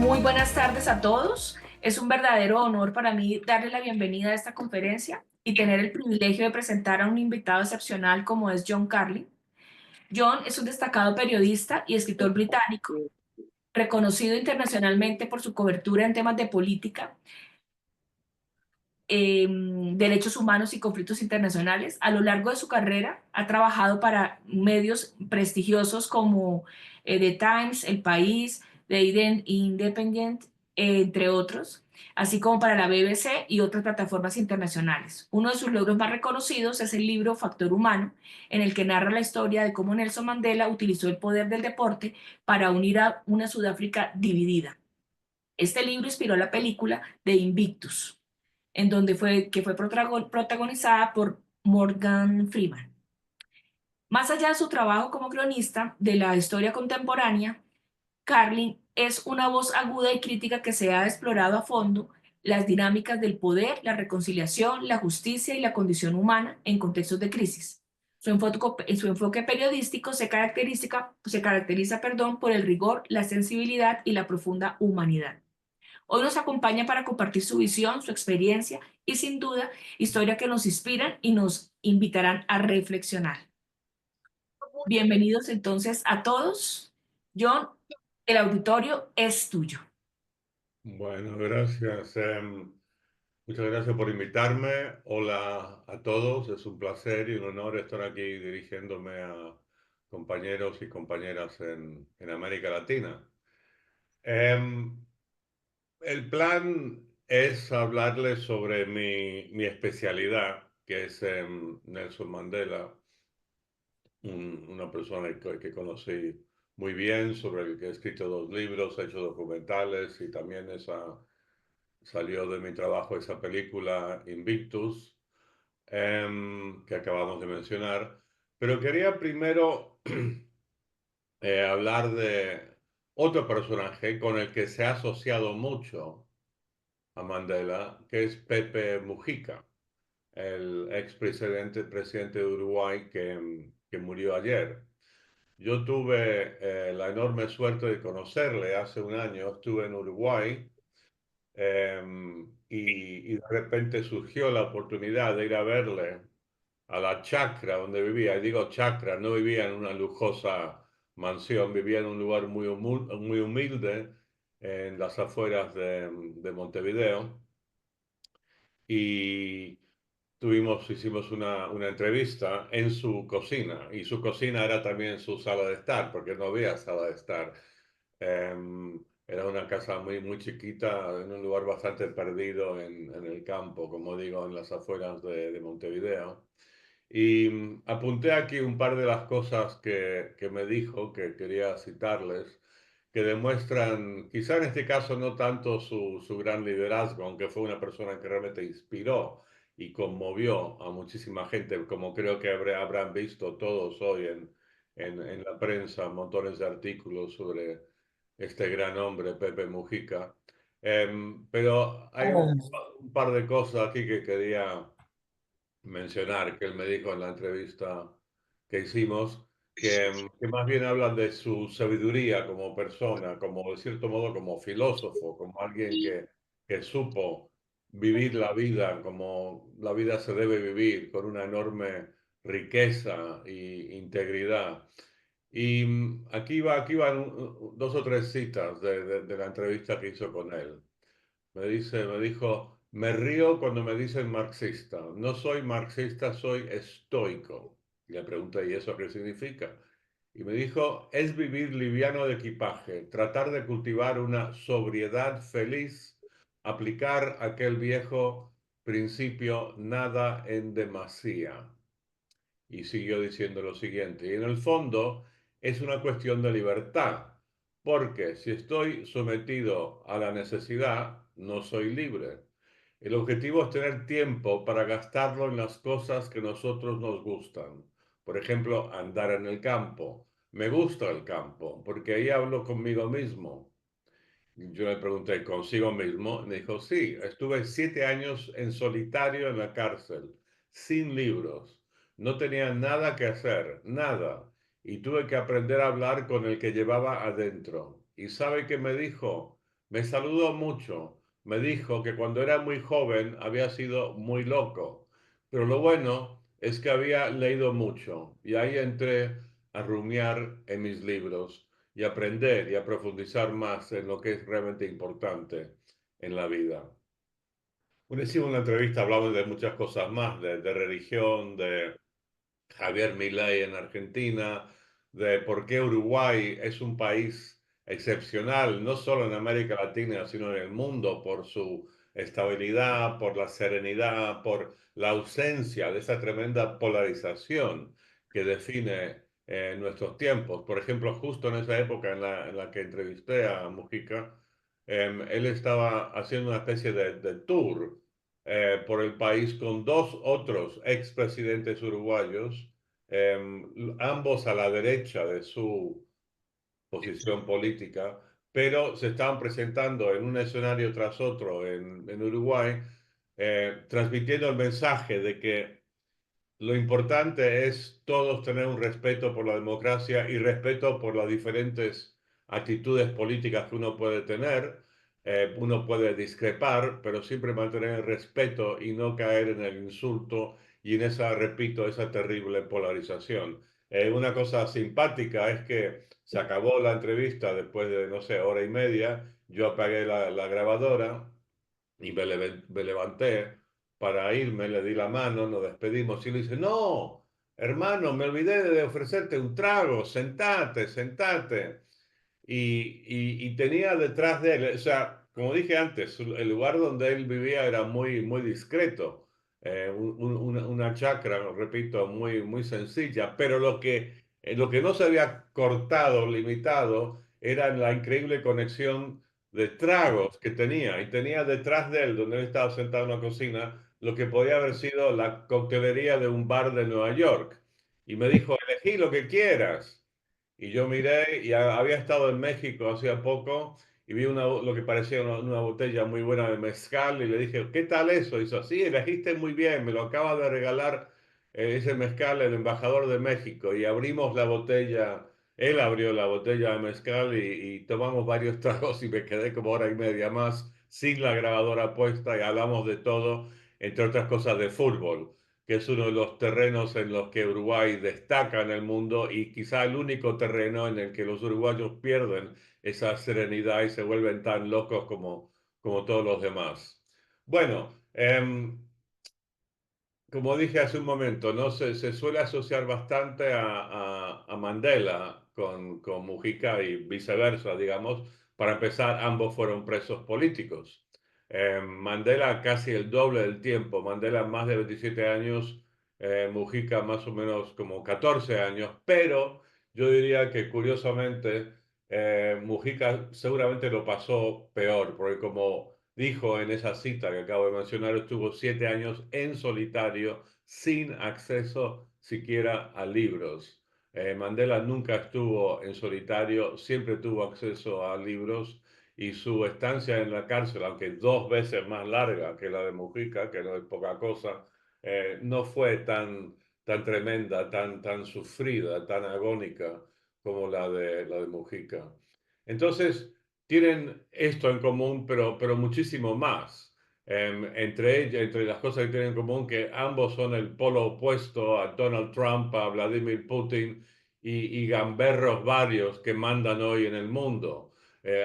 Muy buenas tardes a todos. Es un verdadero honor para mí darle la bienvenida a esta conferencia y tener el privilegio de presentar a un invitado excepcional como es John Carlin. John es un destacado periodista y escritor británico, reconocido internacionalmente por su cobertura en temas de política, derechos humanos y conflictos internacionales. A lo largo de su carrera ha trabajado para medios prestigiosos como The Times, El País, The Independent, entre otros, así como para la BBC y otras plataformas internacionales. Uno de sus logros más reconocidos es el libro Factor Humano, en el que narra la historia de cómo Nelson Mandela utilizó el poder del deporte para unir a una Sudáfrica dividida. Este libro inspiró la película de Invictus, en donde fue protagonizada por Morgan Freeman. Más allá de su trabajo como cronista de la historia contemporánea, Carlin es una voz aguda y crítica que se ha explorado a fondo las dinámicas del poder, la reconciliación, la justicia y la condición humana en contextos de crisis. Su enfoque periodístico se caracteriza por el rigor, la sensibilidad y la profunda humanidad. Hoy nos acompaña para compartir su visión, su experiencia y sin duda historia que nos inspiran y nos invitarán a reflexionar. Bienvenidos entonces a todos. John, el auditorio es tuyo. Bueno, gracias. Muchas gracias por invitarme. Hola a todos. Es un placer y un honor estar aquí dirigiéndome a compañeros y compañeras en América Latina. Em, el plan es hablarles sobre mi especialidad, que es Nelson Mandela, una persona que conocí muy bien, sobre el que he escrito 2 libros, he hecho documentales y también salió de mi trabajo esa película Invictus, que acabamos de mencionar. Pero quería primero hablar de otro personaje con el que se ha asociado mucho a Mandela, que es Pepe Mujica, el presidente de Uruguay que murió ayer. Yo tuve la enorme suerte de conocerle hace un año. Estuve en Uruguay. Y de repente surgió la oportunidad de ir a verle a la chacra donde vivía. Y digo chacra, no vivía en una lujosa mansión, vivía en un lugar muy humilde en las afueras de Montevideo. Y hicimos una entrevista en su cocina. Y su cocina era también su sala de estar, porque no había sala de estar. Era una casa muy chiquita, en un lugar bastante perdido en el campo, como digo, en las afueras de Montevideo. Y apunté aquí un par de las cosas que me dijo, que quería citarles, que demuestran, quizá en este caso no tanto su gran liderazgo, aunque fue una persona que realmente inspiró y conmovió a muchísima gente, como creo que habrán visto todos hoy en la prensa, montones de artículos sobre este gran hombre, Pepe Mujica. Pero hay un par de cosas aquí que quería mencionar, que él me dijo en la entrevista que hicimos, que más bien hablan de su sabiduría como persona, como de cierto modo como filósofo, como alguien que supo vivir la vida como la vida se debe vivir, con una enorme riqueza e integridad. Y aquí van 2 o 3 citas de la entrevista que hizo con él. Me dijo, me río cuando me dicen marxista. No soy marxista, soy estoico. Y le pregunté, ¿y eso qué significa? Y me dijo, es vivir liviano de equipaje, tratar de cultivar una sobriedad feliz, aplicar aquel viejo principio, nada en demasía. Y siguió diciendo lo siguiente, y en el fondo es una cuestión de libertad, porque si estoy sometido a la necesidad, no soy libre. El objetivo es tener tiempo para gastarlo en las cosas que a nosotros nos gustan. Por ejemplo, andar en el campo. Me gusta el campo, porque ahí hablo conmigo mismo. Yo le pregunté, ¿consigo mismo? Me dijo, sí, estuve 7 años en solitario en la cárcel, sin libros. No tenía nada que hacer, nada. Y tuve que aprender a hablar con el que llevaba adentro. ¿Y sabe qué me dijo? me saludó mucho. Me dijo que cuando era muy joven había sido muy loco, pero lo bueno es que había leído mucho y ahí entré a rumiar en mis libros y aprender y a profundizar más en lo que es realmente importante en la vida. Bueno, hicimos una entrevista, hablamos de muchas cosas más, de religión, de Javier Milei en Argentina, de por qué Uruguay es un país excepcional, no solo en América Latina, sino en el mundo, por su estabilidad, por la serenidad, por la ausencia de esa tremenda polarización que define nuestros tiempos. Por ejemplo, justo en esa época en la que entrevisté a Mujica, él estaba haciendo una especie de tour por el país con dos otros expresidentes uruguayos, ambos a la derecha de su posición política, pero se estaban presentando en un escenario tras otro en Uruguay, transmitiendo el mensaje de que lo importante es todos tener un respeto por la democracia y respeto por las diferentes actitudes políticas que uno puede tener. Uno puede discrepar, pero siempre mantener el respeto y no caer en el insulto y en esa, repito, esa terrible polarización. Una cosa simpática es que se acabó la entrevista después de, no sé, hora y media. Yo apagué la grabadora y me levanté para irme, le di la mano, nos despedimos y le dice, no, hermano, me olvidé de ofrecerte un trago, sentate, sentate. Y tenía detrás de él, o sea, como dije antes, el lugar donde él vivía era muy, muy discreto, una chacra, repito, muy, muy sencilla, pero lo que no se había cortado, limitado, era la increíble conexión de tragos que tenía, y tenía detrás de él, donde él estaba sentado en la cocina, lo que podía haber sido la coctelería de un bar de Nueva York. Y me dijo, elegí lo que quieras. Y yo miré y había estado en México hacía poco y vi lo que parecía una botella muy buena de mezcal y le dije, ¿qué tal eso? Y hizo, sí, elegiste muy bien, me lo acaba de regalar ese mezcal el embajador de México. Y abrimos la botella, él abrió la botella de mezcal y tomamos varios tragos y me quedé como hora y media más sin la grabadora puesta y hablamos de todo, entre otras cosas de fútbol, que es uno de los terrenos en los que Uruguay destaca en el mundo y quizá el único terreno en el que los uruguayos pierden esa serenidad y se vuelven tan locos como todos los demás. Bueno, como dije hace un momento, ¿no? Se suele asociar bastante a Mandela con Mujica y viceversa, digamos. Para empezar, ambos fueron presos políticos. Mandela casi el doble del tiempo, Mandela más de 27 años, Mujica más o menos como 14 años, pero yo diría que curiosamente Mujica seguramente lo pasó peor, porque como dijo en esa cita que acabo de mencionar, estuvo 7 años en solitario, sin acceso siquiera a libros. Mandela nunca estuvo en solitario, siempre tuvo acceso a libros y su estancia en la cárcel, aunque 2 veces más larga que la de Mujica, que no es poca cosa, no fue tan tremenda, tan sufrida, tan agónica como la de Mujica. Entonces, tienen esto en común, pero muchísimo más. Entre las cosas que tienen en común, que ambos son el polo opuesto a Donald Trump, a Vladimir Putin y gamberros varios que mandan hoy en el mundo.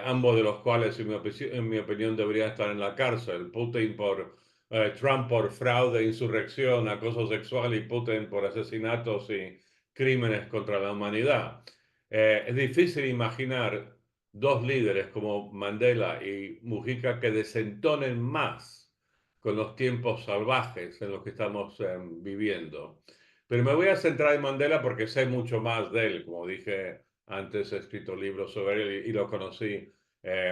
Ambos de los cuales, en mi opinión, deberían estar en la cárcel. Putin por Trump por fraude, insurrección, acoso sexual y Putin por asesinatos y crímenes contra la humanidad. Es difícil imaginar dos líderes como Mandela y Mujica que desentonen más con los tiempos salvajes en los que estamos viviendo. Pero me voy a centrar en Mandela porque sé mucho más de él. Como dije antes, he escrito libros sobre él y lo conocí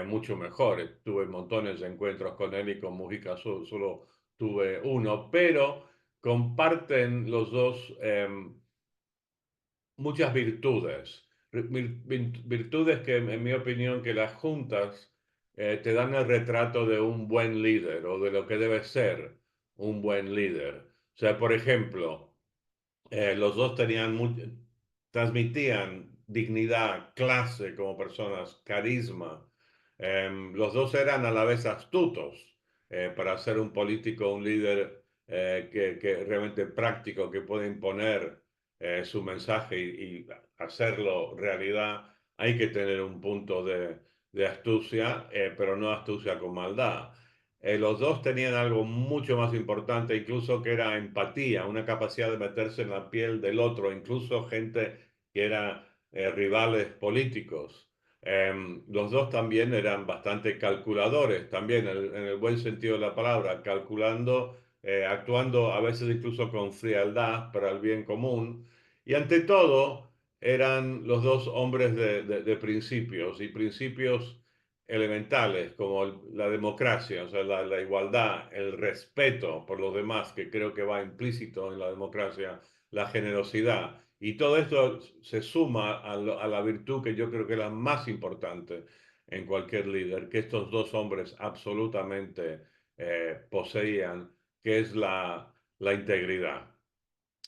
mucho mejor. Tuve montones de encuentros con él y con Mujica solo tuve uno, pero comparten los dos muchas virtudes, virtudes que en mi opinión que las juntas te dan el retrato de un buen líder o de lo que debe ser un buen líder. O sea, por ejemplo, los dos transmitían dignidad, clase como personas, carisma, Los dos eran a la vez astutos para ser un político, un líder que realmente práctico, que puede imponer su mensaje y hacerlo realidad. Hay que tener un punto de astucia, pero no astucia con maldad. Los dos tenían algo mucho más importante, incluso que era empatía, una capacidad de meterse en la piel del otro, incluso gente que era rivales políticos. Los dos también eran bastante calculadores, también en el buen sentido de la palabra, calculando, actuando a veces incluso con frialdad para el bien común. Y ante todo, eran los dos hombres de principios y principios elementales como la democracia, o sea, la igualdad, el respeto por los demás, que creo que va implícito en la democracia, la generosidad. Y todo esto se suma a la virtud que yo creo que es la más importante en cualquier líder, que estos dos hombres absolutamente poseían, que es la integridad.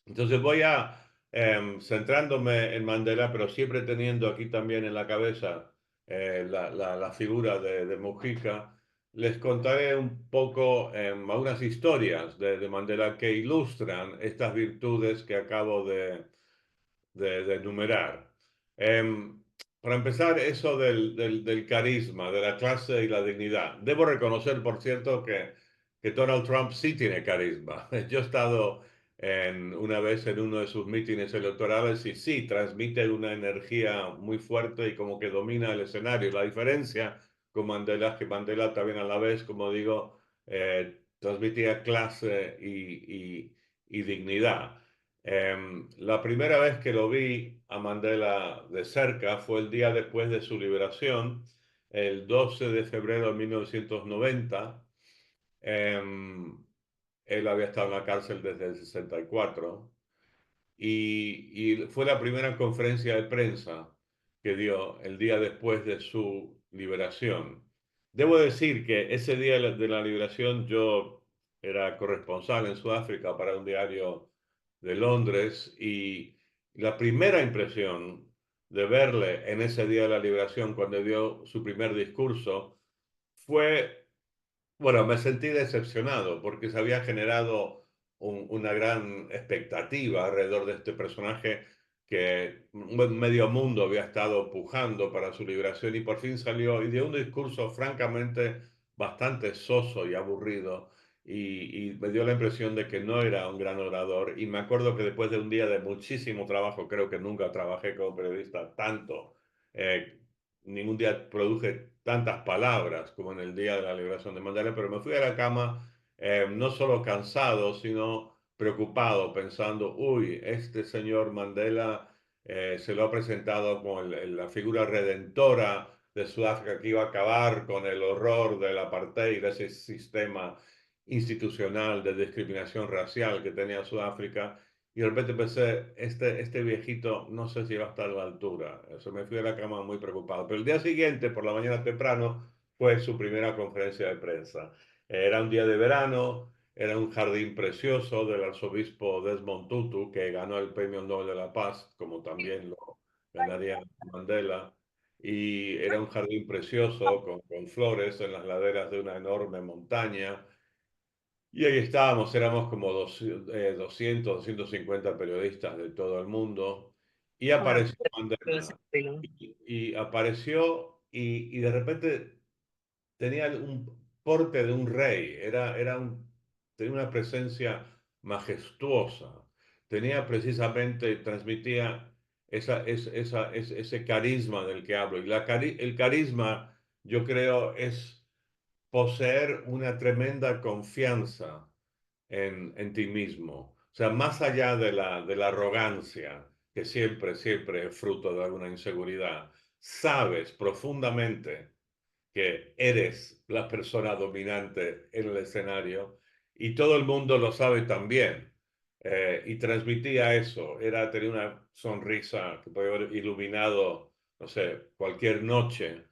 Entonces voy a centrándome en Mandela, pero siempre teniendo aquí también en la cabeza la figura de Mujica. Les contaré un poco algunas historias de Mandela que ilustran estas virtudes que acabo de enumerar. Em, para empezar, eso del carisma, de la clase y la dignidad. Debo reconocer, por cierto, que Donald Trump sí tiene carisma. Yo he estado una vez en uno de sus mítines electorales y sí, transmite una energía muy fuerte y como que domina el escenario. La diferencia con Mandela es que Mandela también a la vez, como digo, transmitía clase y dignidad. La primera vez que lo vi a Mandela de cerca fue el día después de su liberación, el 12 de febrero de 1990. Em, Él había estado en la cárcel desde el 64 y fue la primera conferencia de prensa que dio el día después de su liberación. Debo decir que ese día de la liberación yo era corresponsal en Sudáfrica para un diario de Londres y la primera impresión de verle en ese día de la liberación cuando dio su primer discurso fue bueno, me sentí decepcionado porque se había generado una gran expectativa alrededor de este personaje que medio mundo había estado pujando para su liberación y por fin salió y dio un discurso francamente bastante soso y aburrido y me dio la impresión de que no era un gran orador y me acuerdo que después de un día de muchísimo trabajo, creo que nunca trabajé como periodista tanto. eh, Ningún día produje tantas palabras como en el día de la liberación de Mandela, pero me fui a la cama no solo cansado, sino preocupado, pensando, uy, este señor Mandela se lo ha presentado como la figura redentora de Sudáfrica que iba a acabar con el horror del apartheid, ese sistema institucional de discriminación racial que tenía Sudáfrica. Y de repente pensé, este viejito no sé si va a estar a la altura. Eso me fui a la cama muy preocupado. Pero el día siguiente, por la mañana temprano, fue su primera conferencia de prensa. Era un día de verano, era un jardín precioso del arzobispo Desmond Tutu, que ganó el Premio Nobel de la Paz, como también lo ganaría Mandela. Y era un jardín precioso con flores en las laderas de una enorme montaña. Y ahí estábamos, éramos como 200, 250 periodistas de todo el mundo. Y Wow, apareció Mandela. Y apareció y de repente tenía un porte de un rey. Tenía una presencia majestuosa. Tenía precisamente, transmitía ese carisma del que hablo. Y el carisma, yo creo, es poseer una tremenda confianza en ti mismo. O sea, más allá de la arrogancia, que siempre es fruto de alguna inseguridad, sabes profundamente que eres la persona dominante en el escenario y todo el mundo lo sabe también. Y transmitía eso, tenía una sonrisa que podía haber iluminado, no sé, cualquier noche.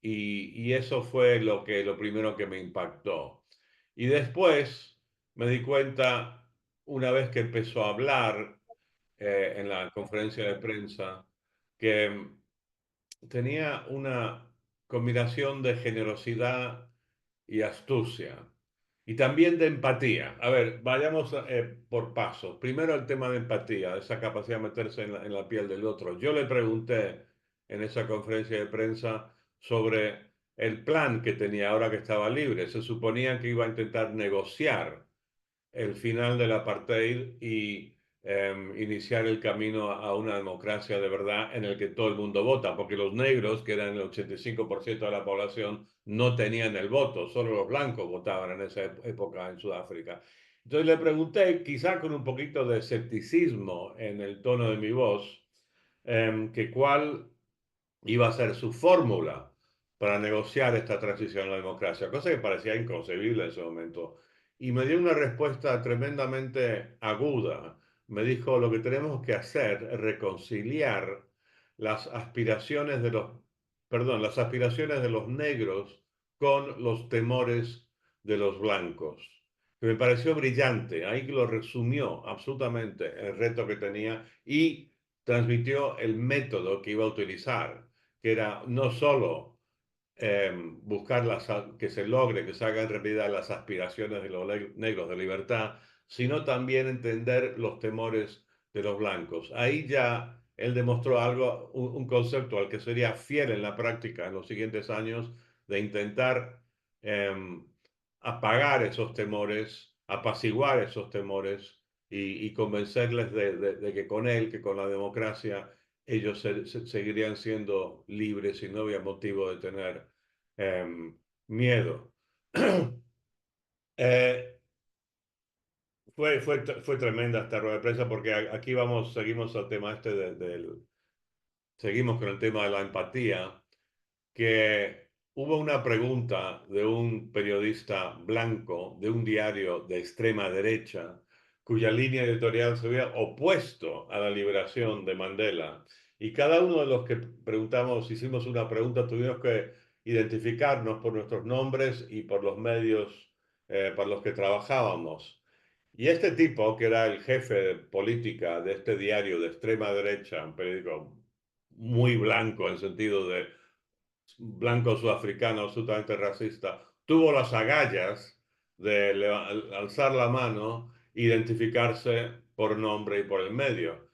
Y eso fue lo primero que me impactó. Y después me di cuenta, una vez que empezó a hablar en la conferencia de prensa, que tenía combinación de generosidad y astucia. Y también de empatía. A ver, vayamos por pasos. Primero el tema de empatía, esa capacidad de meterse en la piel del otro. Yo le pregunté en esa conferencia de prensa sobre el plan que tenía ahora que estaba libre. Se suponía que iba a intentar negociar el final del apartheid y iniciar el camino a una democracia de verdad en el que todo el mundo vota, porque los negros, que eran el 85% de la población, no tenían el voto, solo los blancos votaban en esa época en Sudáfrica. Entonces le pregunté, quizá con un poquito de escepticismo en el tono de mi voz, que cuál iba a ser su fórmula para negociar esta transición a la democracia, cosa que parecía inconcebible en ese momento. Y me dio una respuesta tremendamente aguda. Me dijo, lo que tenemos que hacer es reconciliar las aspiraciones de las aspiraciones de los negros con los temores de los blancos. Que me pareció brillante. Ahí lo resumió absolutamente el reto que tenía y transmitió el método que iba a utilizar, que era no solo buscar que se logre, que se hagan realidad las aspiraciones de los negros de libertad, sino también entender los temores de los blancos. Ahí ya él demostró algo, un concepto al que sería fiel en la práctica en los siguientes años, de intentar eh, apagar esos temores, apaciguar esos temores y convencerles de que con él, que con la democracia, ellos seguirían siendo libres y no había motivo de tener miedo. eh, fue tremenda esta rueda de prensa porque aquí vamos, seguimos al tema este seguimos con el tema de la empatía, que hubo una pregunta de un periodista blanco de un diario de extrema derecha, cuya línea editorial se había opuesto a la liberación de Mandela. Y cada uno de los que preguntamos, hicimos una pregunta, tuvimos que identificarnos por nuestros nombres y por los medios para los que trabajábamos. Y este tipo, que era el jefe de política de este diario de extrema derecha, un periódico muy blanco en sentido de blanco sudafricano absolutamente racista, tuvo las agallas de alzar la mano, identificarse por nombre y por el medio.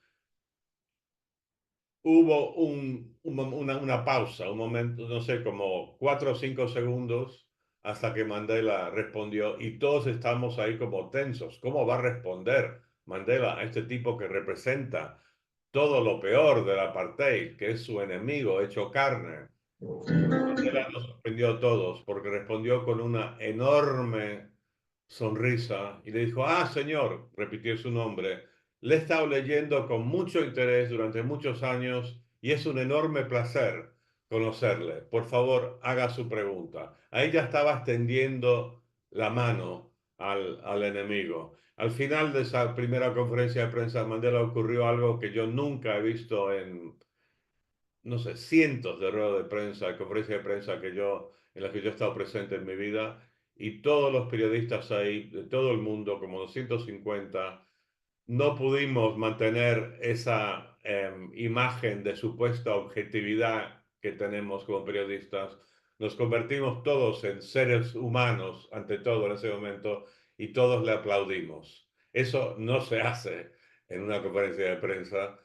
Hubo una pausa, un momento, no sé, como 4 o 5 segundos hasta que Mandela respondió y todos estamos ahí como tensos. ¿Cómo va a responder Mandela a este tipo que representa todo lo peor del apartheid, que es su enemigo hecho carne? Mandela nos sorprendió a todos porque respondió con una enorme sonrisa y le dijo, ah, señor, repitió su nombre, le he estado leyendo con mucho interés durante muchos años y es un enorme placer conocerle. Por favor, haga su pregunta. Ahí ya estaba extendiendo la mano al enemigo. Al final de esa primera conferencia de prensa de Mandela ocurrió algo que yo nunca he visto en no sé, cientos de ruedas de prensa, de conferencias de prensa en las que yo he estado presente en mi vida, y todos los periodistas ahí, de todo el mundo, como 250, no pudimos mantener esa imagen de supuesta objetividad que tenemos como periodistas. Nos convertimos todos en seres humanos ante todo en ese momento y todos le aplaudimos. Eso no se hace en una conferencia de prensa,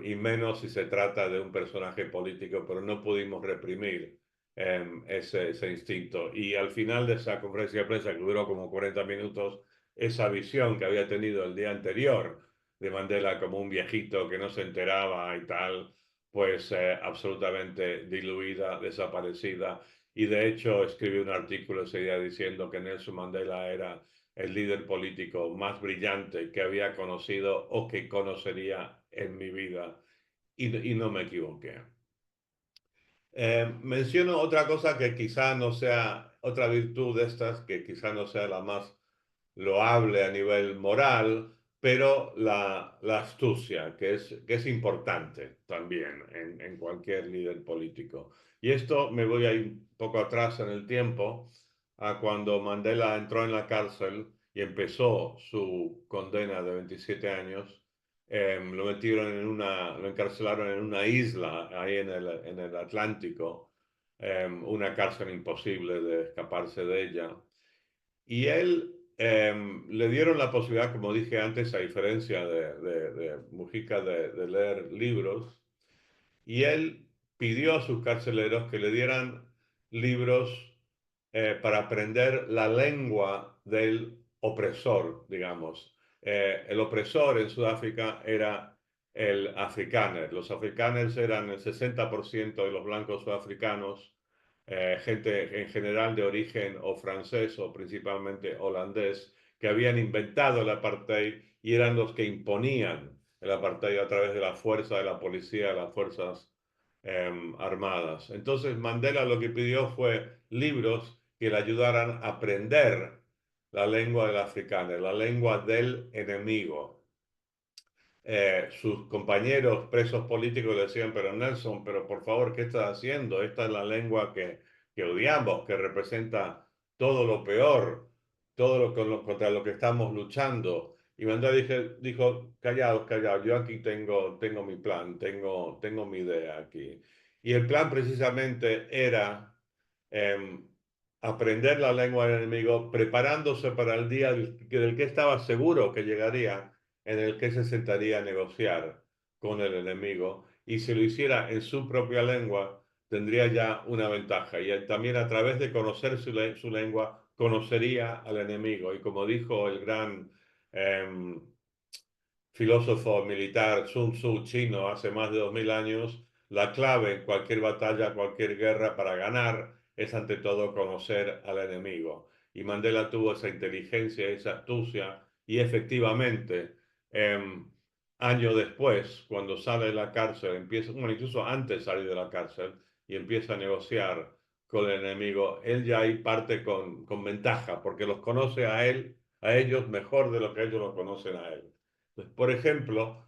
y menos si se trata de un personaje político, pero no pudimos reprimir ese instinto. Y al final de esa conferencia de prensa, que duró como 40 minutos, esa visión que había tenido el día anterior de Mandela como un viejito que no se enteraba y tal, pues absolutamente diluida, desaparecida. Y de hecho escribí un artículo ese día diciendo que Nelson Mandela era el líder político más brillante que había conocido o que conocería en mi vida. Y no me equivoqué. Menciono otra cosa que quizá no sea, otra virtud de estas, que quizá no sea la más loable a nivel moral, pero la astucia, que es importante también en cualquier líder político. Y esto me voy a ir un poco atrás en el tiempo, a cuando Mandela entró en la cárcel y empezó su condena de 27 años. Lo metieron lo encarcelaron en una isla ahí en el Atlántico, una cárcel imposible de escaparse de ella. Y él le dieron la posibilidad, como dije antes, a diferencia de Mujica, de leer libros, y él pidió a sus carceleros que le dieran libros para aprender la lengua del opresor, digamos. El opresor en Sudáfrica era el afrikáner. Los afrikaners eran el 60% de los blancos sudafricanos, gente en general de origen o francés o principalmente holandés, que habían inventado el apartheid y eran los que imponían el apartheid a través de la fuerza de la policía, las fuerzas armadas. Entonces Mandela lo que pidió fue libros que le ayudaran a aprender la lengua del africano, la lengua del enemigo. Sus compañeros presos políticos le decían, pero Nelson, pero por favor, ¿qué estás haciendo? Esta es la lengua que odiamos, que representa todo lo peor, todo contra lo que estamos luchando. Y Mandela dijo, callaos, callaos, yo aquí tengo mi plan, tengo mi idea aquí. Y el plan precisamente era eh, aprender la lengua del enemigo, preparándose para el día del que estaba seguro que llegaría, en el que se sentaría a negociar con el enemigo, y si lo hiciera en su propia lengua, tendría ya una ventaja. Y él también, a través de conocer su lengua, conocería al enemigo. Y como dijo el gran eh, filósofo militar Sun Tzu chino hace más de 2000 años, la clave en cualquier batalla, cualquier guerra para ganar es ante todo conocer al enemigo. Y Mandela tuvo esa inteligencia, esa astucia, y efectivamente, eh, años después, cuando sale de la cárcel, empieza, bueno, incluso antes de salir de la cárcel, y empieza a negociar con el enemigo, él ya ahí parte con ventaja, porque los conoce a él, a ellos mejor de lo que ellos lo conocen a él. Pues, por ejemplo,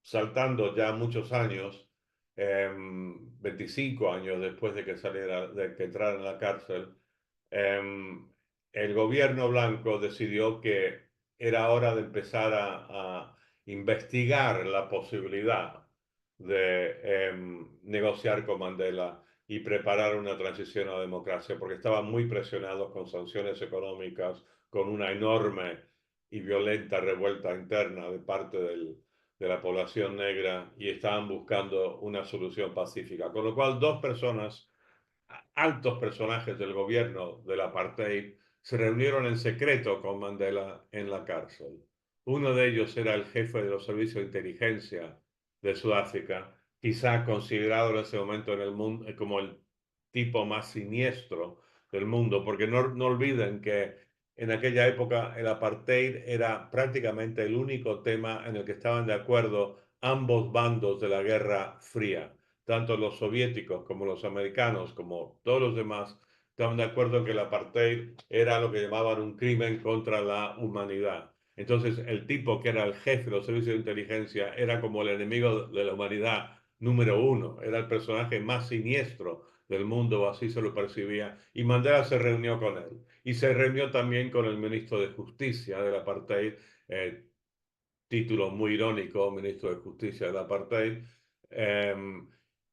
saltando ya muchos años, 25 años después de que saliera, de que entrara en la cárcel, em, el gobierno blanco decidió que era hora de empezar a investigar la posibilidad de negociar con Mandela y preparar una transición a la democracia, porque estaban muy presionados con sanciones económicas, con una enorme y violenta revuelta interna de parte de la población negra, y estaban buscando una solución pacífica. Con lo cual, dos personas, altos personajes del gobierno del apartheid, se reunieron en secreto con Mandela en la cárcel. Uno de ellos era el jefe de los servicios de inteligencia de Sudáfrica, quizá considerado en ese momento en el mundo como el tipo más siniestro del mundo, porque no olviden que en aquella época el apartheid era prácticamente el único tema en el que estaban de acuerdo ambos bandos de la Guerra Fría. Tanto los soviéticos como los americanos, como todos los demás, estaban de acuerdo en que el apartheid era lo que llamaban un crimen contra la humanidad. Entonces, el tipo que era el jefe de los servicios de inteligencia era como el enemigo de la humanidad número uno, era el personaje más siniestro del mundo, así se lo percibía, y Mandela se reunió con él. Y se reunió también con el ministro de Justicia del apartheid, eh, título muy irónico, ministro de Justicia del apartheid. Eh,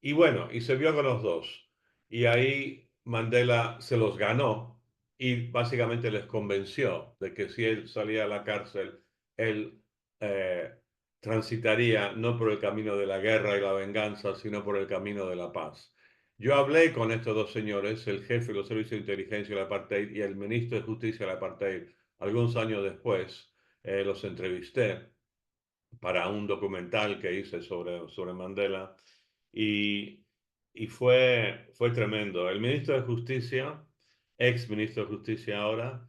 y bueno, y se vio con los dos. Y ahí Mandela se los ganó y básicamente les convenció de que si él salía de la cárcel, él eh, transitaría no por el camino de la guerra y la venganza, sino por el camino de la paz. Yo hablé con estos dos señores, el jefe de los servicios de inteligencia del apartheid y el ministro de Justicia del apartheid, algunos años después. Los entrevisté para un documental que hice sobre Mandela, y, y fue tremendo. El ministro de Justicia, ex ministro de Justicia ahora,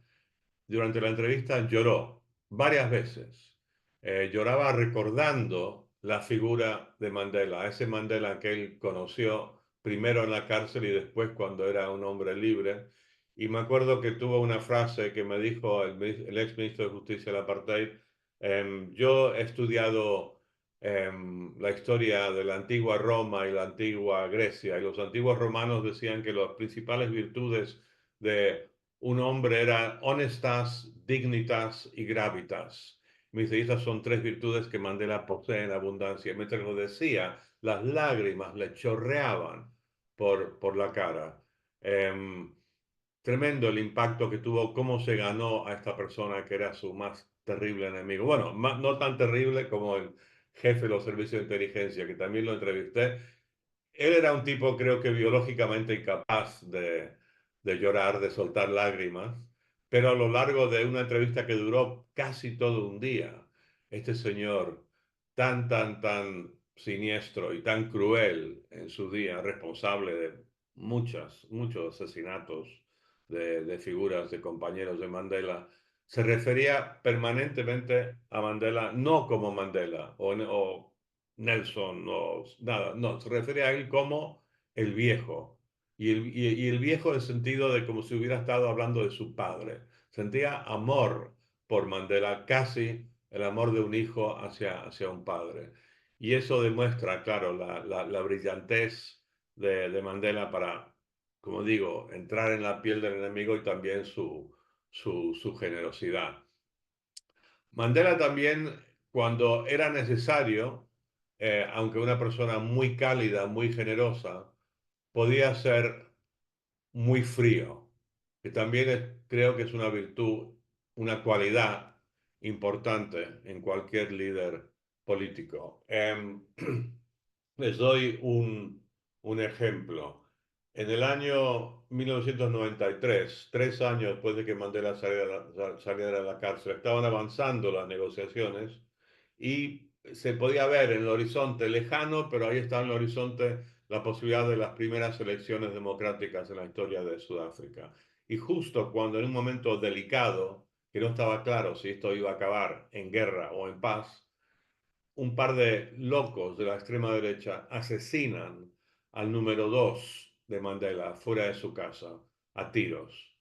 durante la entrevista lloró varias veces. Lloraba recordando la figura de Mandela, ese Mandela que él conoció primero en la cárcel y después cuando era un hombre libre. Y me acuerdo que tuvo una frase que me dijo el ex ministro de Justicia del Apartheid. Yo he estudiado la historia de la antigua Roma y la antigua Grecia, y los antiguos romanos decían que las principales virtudes de un hombre era honestas, dignitas y gravitas. Me dice, estas son tres virtudes que Mandela posee en abundancia. Mientras lo decía, las lágrimas le chorreaban por la cara. Em, Tremendo el impacto que tuvo, cómo se ganó a esta persona que era su más terrible enemigo. Bueno, no tan terrible como el jefe de los servicios de inteligencia, que también lo entrevisté. Él era un tipo, creo que biológicamente incapaz de llorar, de soltar lágrimas, pero a lo largo de una entrevista que duró casi todo un día, este señor tan siniestro y tan cruel en su día, responsable de muchos asesinatos de figuras, de compañeros de Mandela, se refería permanentemente a Mandela no como Mandela o Nelson, no, nada, no, se refiere a él como el viejo. Y el viejo en el sentido de como si hubiera estado hablando de su padre. Sentía amor por Mandela, casi el amor de un hijo hacia un padre. Y eso demuestra, claro, la brillantez de Mandela para, como digo, entrar en la piel del enemigo y también su generosidad. Mandela también, cuando era necesario, aunque una persona muy cálida, muy generosa, podía ser muy frío, que también creo que es una virtud, una cualidad importante en cualquier líder político. Les doy un ejemplo. En el año 1993, 3 años después de que Mandela saliera de la cárcel, estaban avanzando las negociaciones y se podía ver en el horizonte lejano, pero ahí está en el horizonte la posibilidad de las primeras elecciones democráticas en la historia de Sudáfrica. Y justo cuando en un momento delicado, que no estaba claro si esto iba a acabar en guerra o en paz, un par de locos de la extrema derecha asesinan al número 2 de Mandela fuera de su casa a tiros.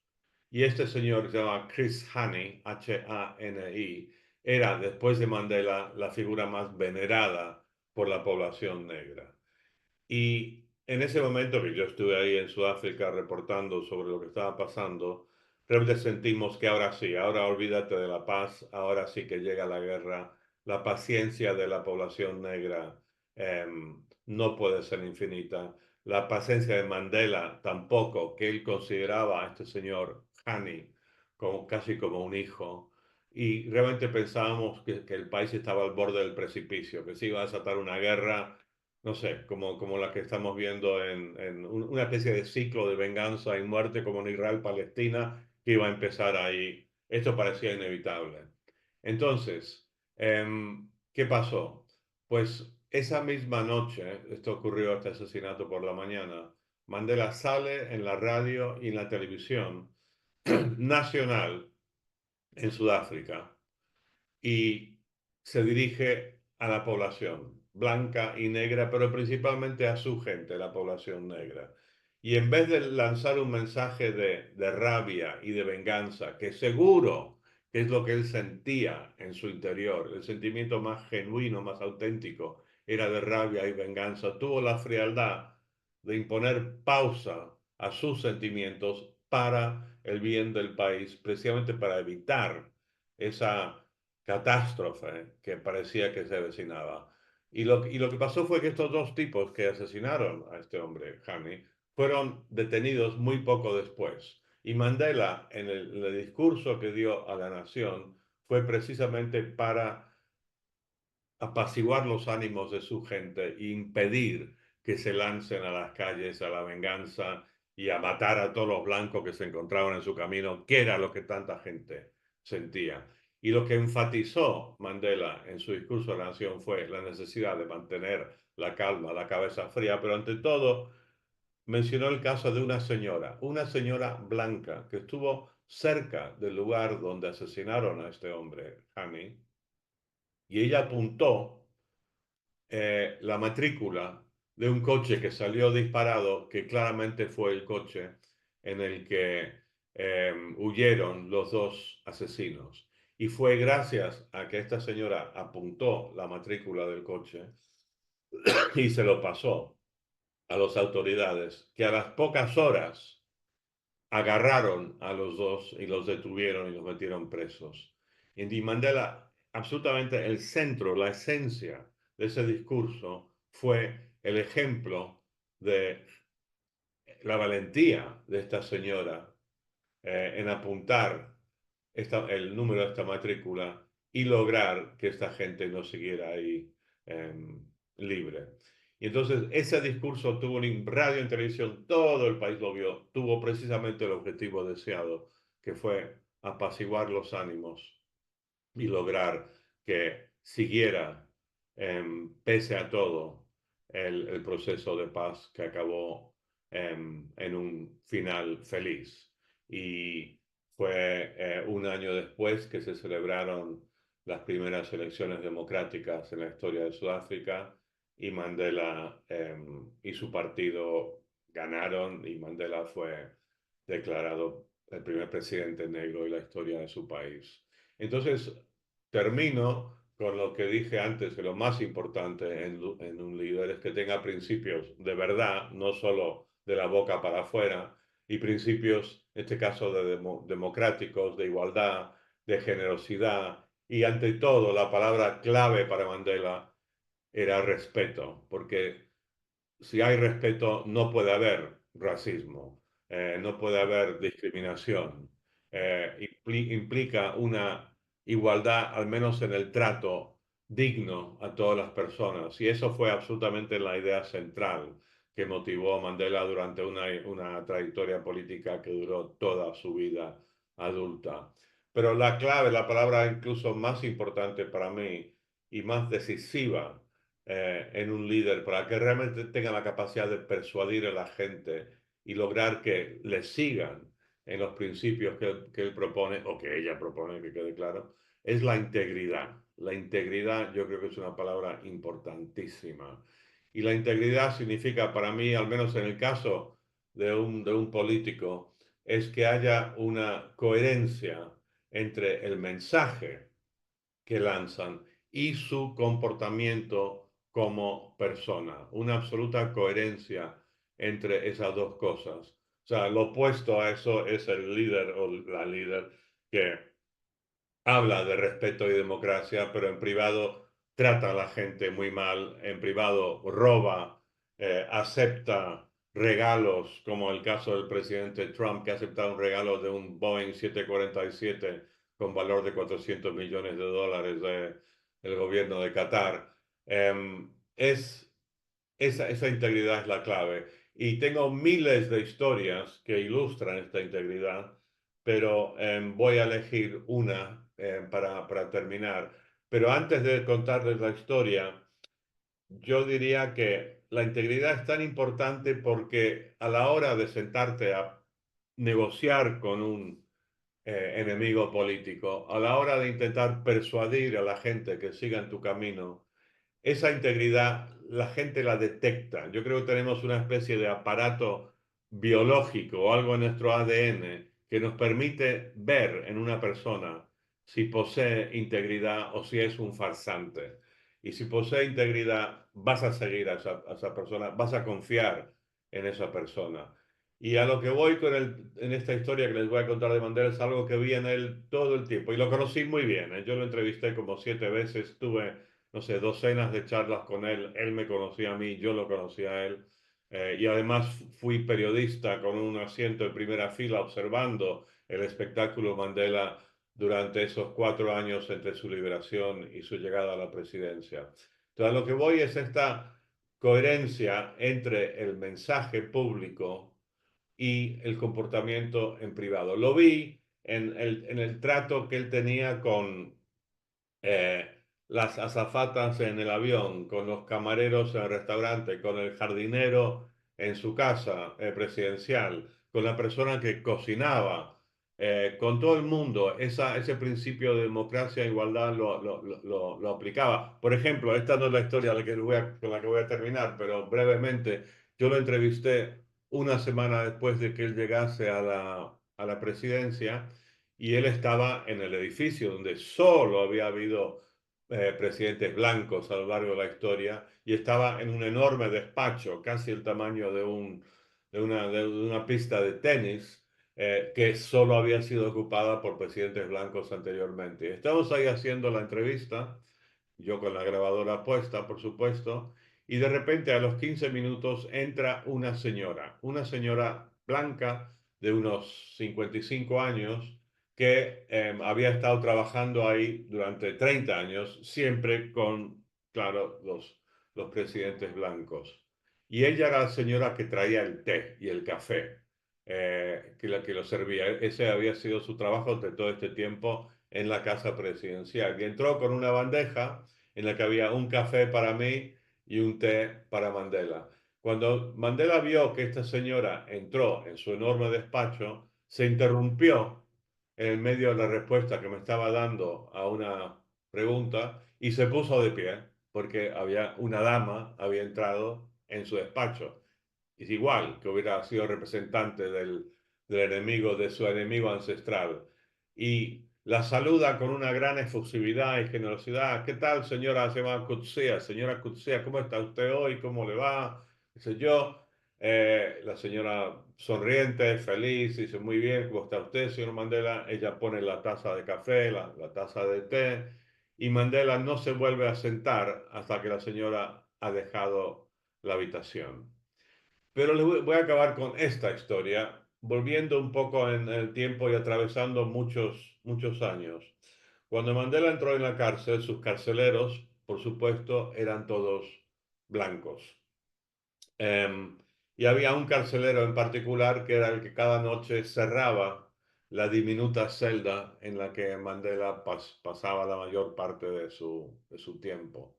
Y este señor que se llama Chris Hani, Hani, era después de Mandela la figura más venerada por la población negra. Y en ese momento que yo estuve ahí en Sudáfrica reportando sobre lo que estaba pasando, realmente sentimos que ahora sí, ahora olvídate de la paz, ahora sí que llega la guerra, la paciencia de la población negra no puede ser infinita, la paciencia de Mandela tampoco, que él consideraba a este señor Hani como, casi como un hijo. Y realmente pensábamos que el país estaba al borde del precipicio, que se iba a desatar una guerra no sé, como la que estamos viendo en una especie de ciclo de venganza y muerte como en Israel-Palestina que iba a empezar ahí. Esto parecía inevitable. Entonces, ¿qué pasó? Pues esa misma noche, esto ocurrió este asesinato por la mañana, Mandela sale en la radio y en la televisión nacional en Sudáfrica y se dirige a la población blanca y negra, pero principalmente a su gente, la población negra. Y en vez de lanzar un mensaje de rabia y de venganza, que seguro que es lo que él sentía en su interior, el sentimiento más genuino, más auténtico, era de rabia y venganza, tuvo la frialdad de imponer pausa a sus sentimientos para el bien del país, precisamente para evitar esa catástrofe que parecía que se avecinaba. Y lo que pasó fue que estos dos tipos que asesinaron a este hombre, Hani, fueron detenidos muy poco después. Y Mandela, en el discurso que dio a la nación, fue precisamente para apaciguar los ánimos de su gente e impedir que se lancen a las calles a la venganza y a matar a todos los blancos que se encontraban en su camino, que era lo que tanta gente sentía. Y lo que enfatizó Mandela en su discurso a la nación fue la necesidad de mantener la calma, la cabeza fría, pero ante todo mencionó el caso de una señora blanca que estuvo cerca del lugar donde asesinaron a este hombre, Hani, y ella apuntó la matrícula de un coche que salió disparado, que claramente fue el coche en el que huyeron los dos asesinos. Y fue gracias a que esta señora apuntó la matrícula del coche y se lo pasó a las autoridades, que a las pocas horas agarraron a los dos y los detuvieron y los metieron presos. Y Mandela, absolutamente el centro, la esencia de ese discurso fue el ejemplo de la valentía de esta señora en apuntar el número de esta matrícula y lograr que esta gente no siguiera ahí eh, libre. Y entonces ese discurso tuvo un radio en televisión, todo el país lo vio, tuvo precisamente el objetivo deseado, que fue apaciguar los ánimos y lograr que siguiera, pese a todo, el proceso de paz que acabó en un final feliz. Y fue un año después que se celebraron las primeras elecciones democráticas en la historia de Sudáfrica y Mandela y su partido ganaron y Mandela fue declarado el primer presidente negro de la historia de su país. Entonces, termino con lo que dije antes, que lo más importante en un líder es que tenga principios de verdad, no solo de la boca para afuera, y principios, en este caso, democráticos, de igualdad, de generosidad, y ante todo, la palabra clave para Mandela era respeto, porque si hay respeto, no puede haber racismo, no puede haber discriminación. Implica una igualdad, al menos en el trato digno a todas las personas. Y eso fue absolutamente la idea central que motivó a Mandela durante una trayectoria política que duró toda su vida adulta. Pero la clave, la palabra incluso más importante para mí y más decisiva en un líder para que realmente tenga la capacidad de persuadir a la gente y lograr que le sigan en los principios que él propone o que ella propone, que quede claro, es la integridad. La integridad yo creo que es una palabra importantísima. Y la integridad significa para mí, al menos en el caso de un político, es que haya una coherencia entre el mensaje que lanzan y su comportamiento como persona, una absoluta coherencia entre esas dos cosas. O sea, lo opuesto a eso es el líder o la líder que habla de respeto y democracia, pero en privado trata a la gente muy mal, en privado roba, acepta regalos, como el caso del presidente Trump, que ha aceptado un regalo de un Boeing 747 con valor de 400 millones de dólares del gobierno de Qatar. Esa integridad es la clave. Y tengo miles de historias que ilustran esta integridad, pero voy a elegir una para terminar. Pero antes de contarles la historia, yo diría que la integridad es tan importante porque a la hora de sentarte a negociar con un enemigo político, a la hora de intentar persuadir a la gente que siga en tu camino, esa integridad la gente la detecta. Yo creo que tenemos una especie de aparato biológico o algo en nuestro ADN que nos permite ver en una persona si posee integridad o si es un farsante. Y si posee integridad, vas a seguir a esa persona, vas a confiar en esa persona. Y a lo que voy en esta historia que les voy a contar de Mandela es algo que vi en él todo el tiempo y lo conocí muy bien. ¿Eh? Yo lo entrevisté como 7 veces, tuve no sé, docenas de charlas con él me conocía a mí, yo lo conocía a él, y además fui periodista con un asiento en primera fila observando el espectáculo Mandela durante esos 4 años entre su liberación y su llegada a la presidencia. Entonces, a lo que voy es esta coherencia entre el mensaje público y el comportamiento en privado. Lo vi en el trato que él tenía con eh, las azafatas en el avión, con los camareros en el restaurante, con el jardinero en su casa presidencial, con la persona que cocinaba, con todo el mundo, ese principio de democracia e igualdad lo aplicaba. Por ejemplo, esta no es la historia con la que voy a terminar, pero brevemente, yo lo entrevisté una semana después de que él llegase a la presidencia y él estaba en el edificio donde solo había habido presidentes blancos a lo largo de la historia y estaba en un enorme despacho, casi el tamaño de una pista de tenis, que solo había sido ocupada por presidentes blancos anteriormente. Y estamos ahí haciendo la entrevista, yo con la grabadora puesta, por supuesto, y de repente a los 15 minutos entra una señora blanca de unos 55 años que había estado trabajando ahí durante 30 años, siempre con, claro, los presidentes blancos. Y ella era la señora que traía el té y el café, que lo servía. Ese había sido su trabajo de todo este tiempo en la casa presidencial. Y entró con una bandeja en la que había un café para mí y un té para Mandela. Cuando Mandela vio que esta señora entró en su enorme despacho, se interrumpió en el medio de la respuesta que me estaba dando a una pregunta y se puso de pie porque había una dama había entrado en su despacho. Es igual que hubiera sido representante del enemigo, de su enemigo ancestral. Y la saluda con una gran efusividad y generosidad. ¿Qué tal, señora? Se llama Kutsia. Señora Kutsia, ¿cómo está usted hoy? ¿Cómo le va? Dice yo. La señora sonriente, feliz, dice muy bien, ¿cómo está usted, señor Mandela? Ella pone la taza de café, la taza de té, y Mandela no se vuelve a sentar hasta que la señora ha dejado la habitación. Pero voy a acabar con esta historia, volviendo un poco en el tiempo y atravesando muchos años. Cuando Mandela entró en la cárcel, sus carceleros, por supuesto, eran todos blancos. Em, y había un carcelero en particular que era el que cada noche cerraba la diminuta celda en la que Mandela pasaba la mayor parte de su tiempo.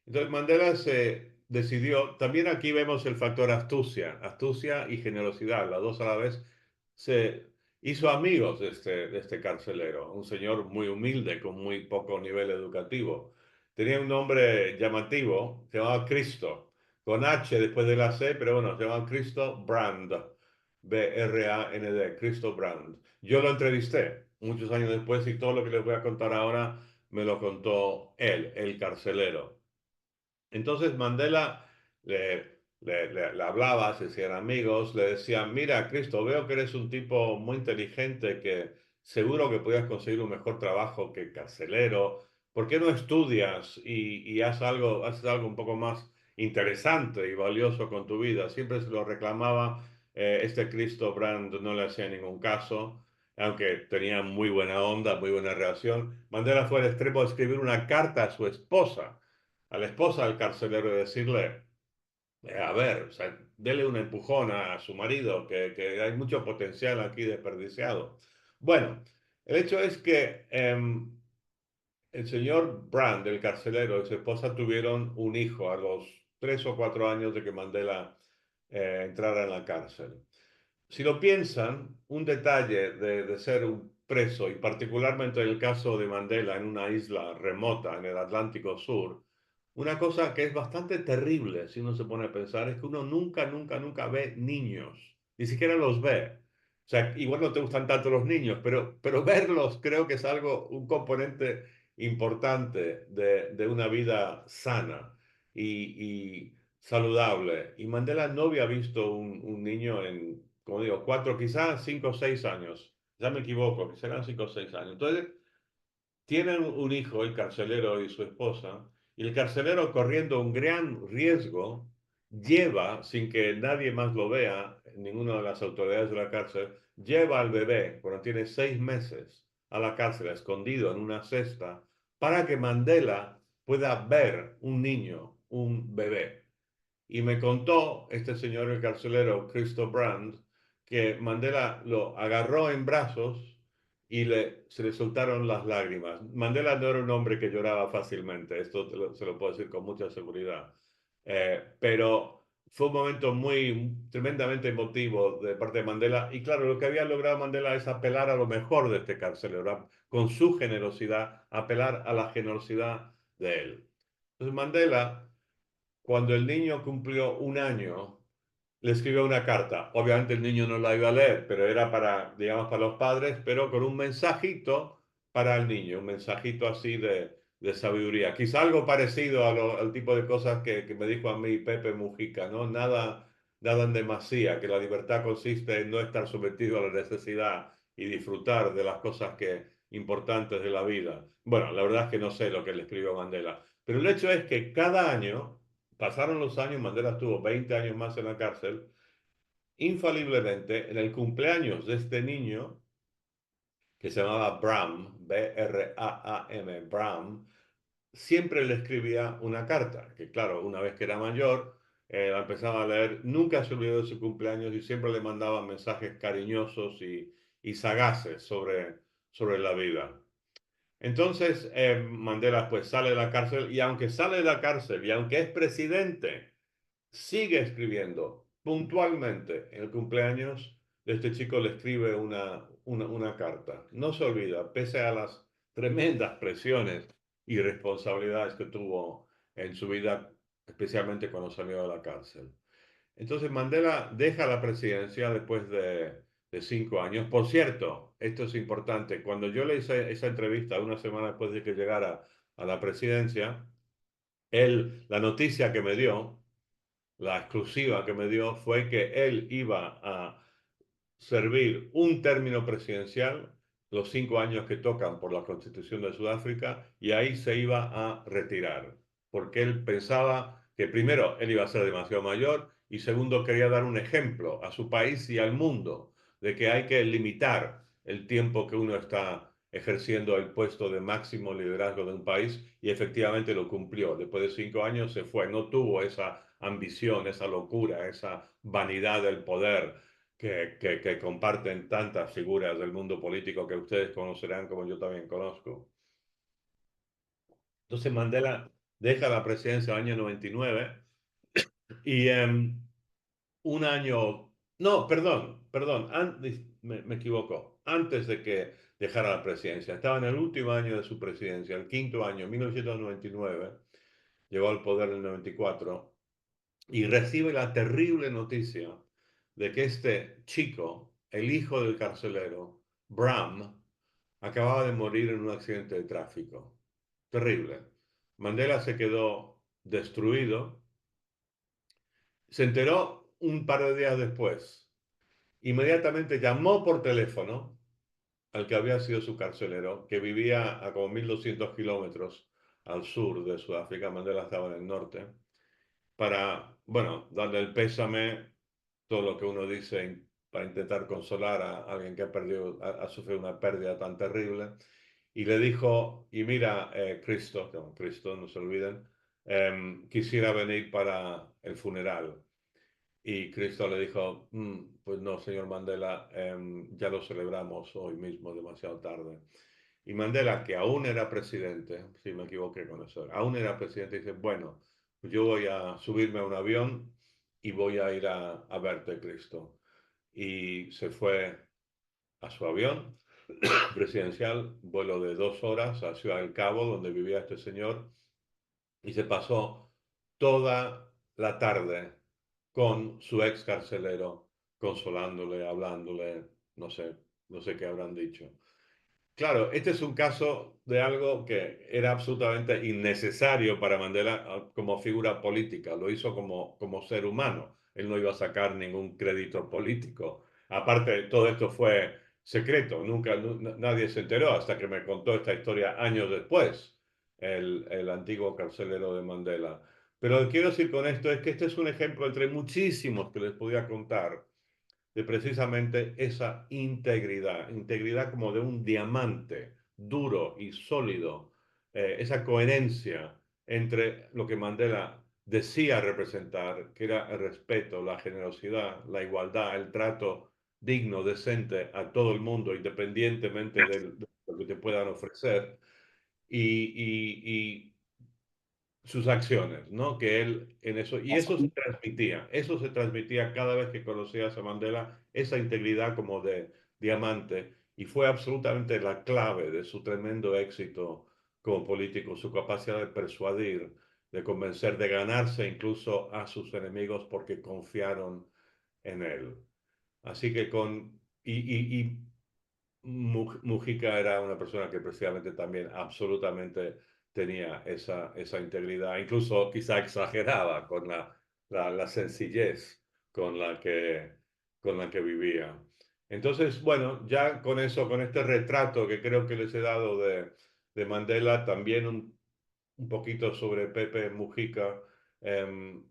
Entonces Mandela se decidió, también aquí vemos el factor astucia, astucia y generosidad, las dos a la vez, se hizo amigos de este carcelero, un señor muy humilde, con muy poco nivel educativo. Tenía un nombre llamativo, se llamaba Cristo, con H después de la C, pero bueno, se llamaba Cristo Brand, B-R-A-N-D, Cristo Brand. Yo lo entrevisté muchos años después y todo lo que les voy a contar ahora me lo contó él, el carcelero. Entonces Mandela le hablaba, se hacían amigos, le decía, mira, Cristo, veo que eres un tipo muy inteligente, que seguro que podías conseguir un mejor trabajo que carcelero. ¿Por qué no estudias y haces algo un poco más interesante y valioso con tu vida? Siempre se lo reclamaba, este Cristo Brand no le hacía ningún caso, aunque tenía muy buena onda, muy buena relación. Mandela fue al extremo de escribir una carta a su esposa, a la esposa del carcelero, y decirle, a ver, o sea, dele un empujón a su marido, que hay mucho potencial aquí desperdiciado. Bueno, el hecho es que el señor Brand, el carcelero, y su esposa tuvieron un hijo a los 3 o 4 años de que Mandela entrara en la cárcel. Si lo piensan, un detalle de ser un preso, y particularmente en el caso de Mandela en una isla remota en el Atlántico Sur, una cosa que es bastante terrible si uno se pone a pensar es que uno nunca ve niños, ni siquiera los ve. O sea, igual no te gustan tanto los niños, pero verlos creo que es algo, un componente importante de una vida sana y saludable. Y Mandela no había visto un niño en, como digo, 4, quizás 5 o 6 años. Ya me equivoco, que serán 5 o 6 años. Entonces, tienen un hijo, el carcelero y su esposa, y el carcelero, corriendo un gran riesgo, lleva, sin que nadie más lo vea, ninguna de las autoridades de la cárcel, lleva al bebé, cuando tiene 6 meses, a la cárcel, escondido en una cesta, para que Mandela pueda ver un niño, un bebé. Y me contó este señor, el carcelero, Christo Brand, que Mandela lo agarró en brazos y se le soltaron las lágrimas. Mandela no era un hombre que lloraba fácilmente, esto se lo puedo decir con mucha seguridad. Pero fue un momento tremendamente emotivo de parte de Mandela. Y claro, lo que había logrado Mandela es apelar a lo mejor de este carcelero, con su generosidad, apelar a la generosidad de él. Entonces Mandela, cuando el niño cumplió un año, le escribió una carta. Obviamente el niño no la iba a leer, pero era para, digamos, para los padres, pero con un mensajito para el niño, un mensajito así de sabiduría. Quizá algo parecido al tipo de cosas que me dijo a mí Pepe Mujica, ¿no? Nada en demasía, que la libertad consiste en no estar sometido a la necesidad y disfrutar de las cosas importantes de la vida. Bueno, la verdad es que no sé lo que le escribió Mandela, pero el hecho es que cada año pasaron los años, Mandela estuvo 20 años más en la cárcel, infaliblemente en el cumpleaños de este niño, que se llamaba Bram, B-R-A-A-M, Bram, siempre le escribía una carta, que claro, una vez que era mayor, la empezaba a leer, nunca se olvidó de su cumpleaños y siempre le mandaba mensajes cariñosos y sagaces sobre la vida. Entonces, Mandela pues sale de la cárcel y aunque sale de la cárcel y aunque es presidente, sigue escribiendo puntualmente en el cumpleaños de este chico, le escribe una carta. No se olvida, pese a las tremendas presiones y responsabilidades que tuvo en su vida, especialmente cuando salió de la cárcel. Entonces Mandela deja la presidencia después de 5 años. Por cierto, esto es importante, cuando yo le hice esa entrevista una semana después de que llegara a la presidencia, la noticia que me dio, la exclusiva que me dio, fue que él iba a servir un término presidencial, los 5 años que tocan por la Constitución de Sudáfrica, y ahí se iba a retirar, porque él pensaba que primero él iba a ser demasiado mayor y segundo quería dar un ejemplo a su país y al mundo de que hay que limitar el tiempo que uno está ejerciendo el puesto de máximo liderazgo de un país y efectivamente lo cumplió. Después de 5 años se fue, no tuvo esa ambición, esa locura, esa vanidad del poder que comparten tantas figuras del mundo político que ustedes conocerán como yo también conozco. Entonces Mandela deja la presidencia en el año 99 y un año, no, perdón, me equivoco, antes de que dejara la presidencia, estaba en el último año de su presidencia, el quinto año, 1999, llegó al poder en el 94 y recibe la terrible noticia de que este chico, el hijo del carcelero, Bram, acababa de morir en un accidente de tráfico. Terrible. Mandela se quedó destruido. Se enteró un par de días después. Inmediatamente llamó por teléfono al que había sido su carcelero, que vivía a como 1.200 kilómetros al sur de Sudáfrica. Mandela estaba en el norte, para, bueno, darle el pésame, todo lo que uno dice para intentar consolar a alguien que ha sufrido una pérdida tan terrible. Y le dijo, y mira, Cristo, no se olviden, quisiera venir para el funeral. Y Cristo le dijo, pues no, señor Mandela, ya lo celebramos hoy mismo, demasiado tarde. Y Mandela, que aún era presidente, si me equivoqué con eso, aún era presidente, dice, bueno, pues yo voy a subirme a un avión y voy a ir a verte, Cristo. Y se fue a su avión presidencial, vuelo de 2 horas a Ciudad del Cabo, donde vivía este señor, y se pasó toda la tarde con su ex carcelero, consolándole, hablándole, no sé, no sé qué habrán dicho. Claro, este es un caso de algo que era absolutamente innecesario para Mandela como figura política. Lo hizo como ser humano. Él no iba a sacar ningún crédito político. Aparte, todo esto fue secreto. Nunca, nadie se enteró hasta que me contó esta historia años después, el antiguo carcelero de Mandela. Pero lo que quiero decir con esto es que este es un ejemplo entre muchísimos que les podía contar de precisamente esa integridad, integridad como de un diamante duro y sólido, esa coherencia entre lo que Mandela decía representar, que era el respeto, la generosidad, la igualdad, el trato digno, decente a todo el mundo, independientemente de lo que te puedan ofrecer, y sus acciones, ¿no? Que él en eso, y eso se transmitía cada vez que conocías a Mandela, esa integridad como de diamante, y fue absolutamente la clave de su tremendo éxito como político, su capacidad de persuadir, de convencer, de ganarse incluso a sus enemigos porque confiaron en él. Así que y Mujica era una persona que precisamente también absolutamente tenía esa integridad, incluso quizá exageraba con la sencillez con la que vivía. Entonces, bueno, ya con eso, con este retrato que creo que les he dado de Mandela, también un poquito sobre Pepe Mujica, em,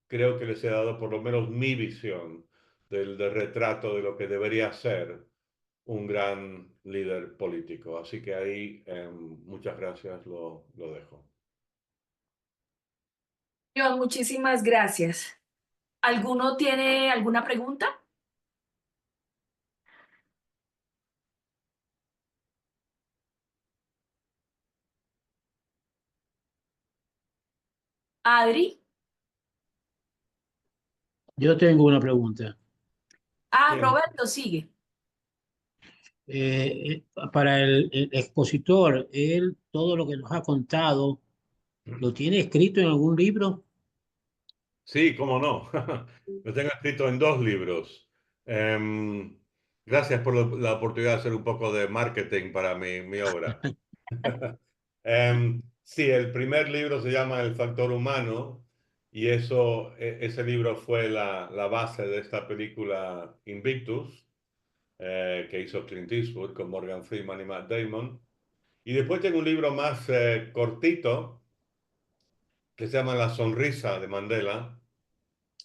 creo que les he dado por lo menos mi visión del retrato de lo que debería ser un gran líder político. Así que ahí, muchas gracias, lo dejo. John, muchísimas gracias. ¿Alguno tiene alguna pregunta? Adri. Yo tengo una pregunta. Ah, Bien. Roberto, sigue. Para el expositor, él todo lo que nos ha contado, ¿lo tiene escrito en algún libro? Sí, cómo no. Lo tengo escrito en dos libros. Em, Gracias por la oportunidad de hacer un poco de marketing para mi obra. Sí, el primer libro se llama El factor humano y ese libro fue la base de esta película Invictus, que hizo Clint Eastwood con Morgan Freeman y Matt Damon. Y después tengo un libro más cortito que se llama La sonrisa de Mandela,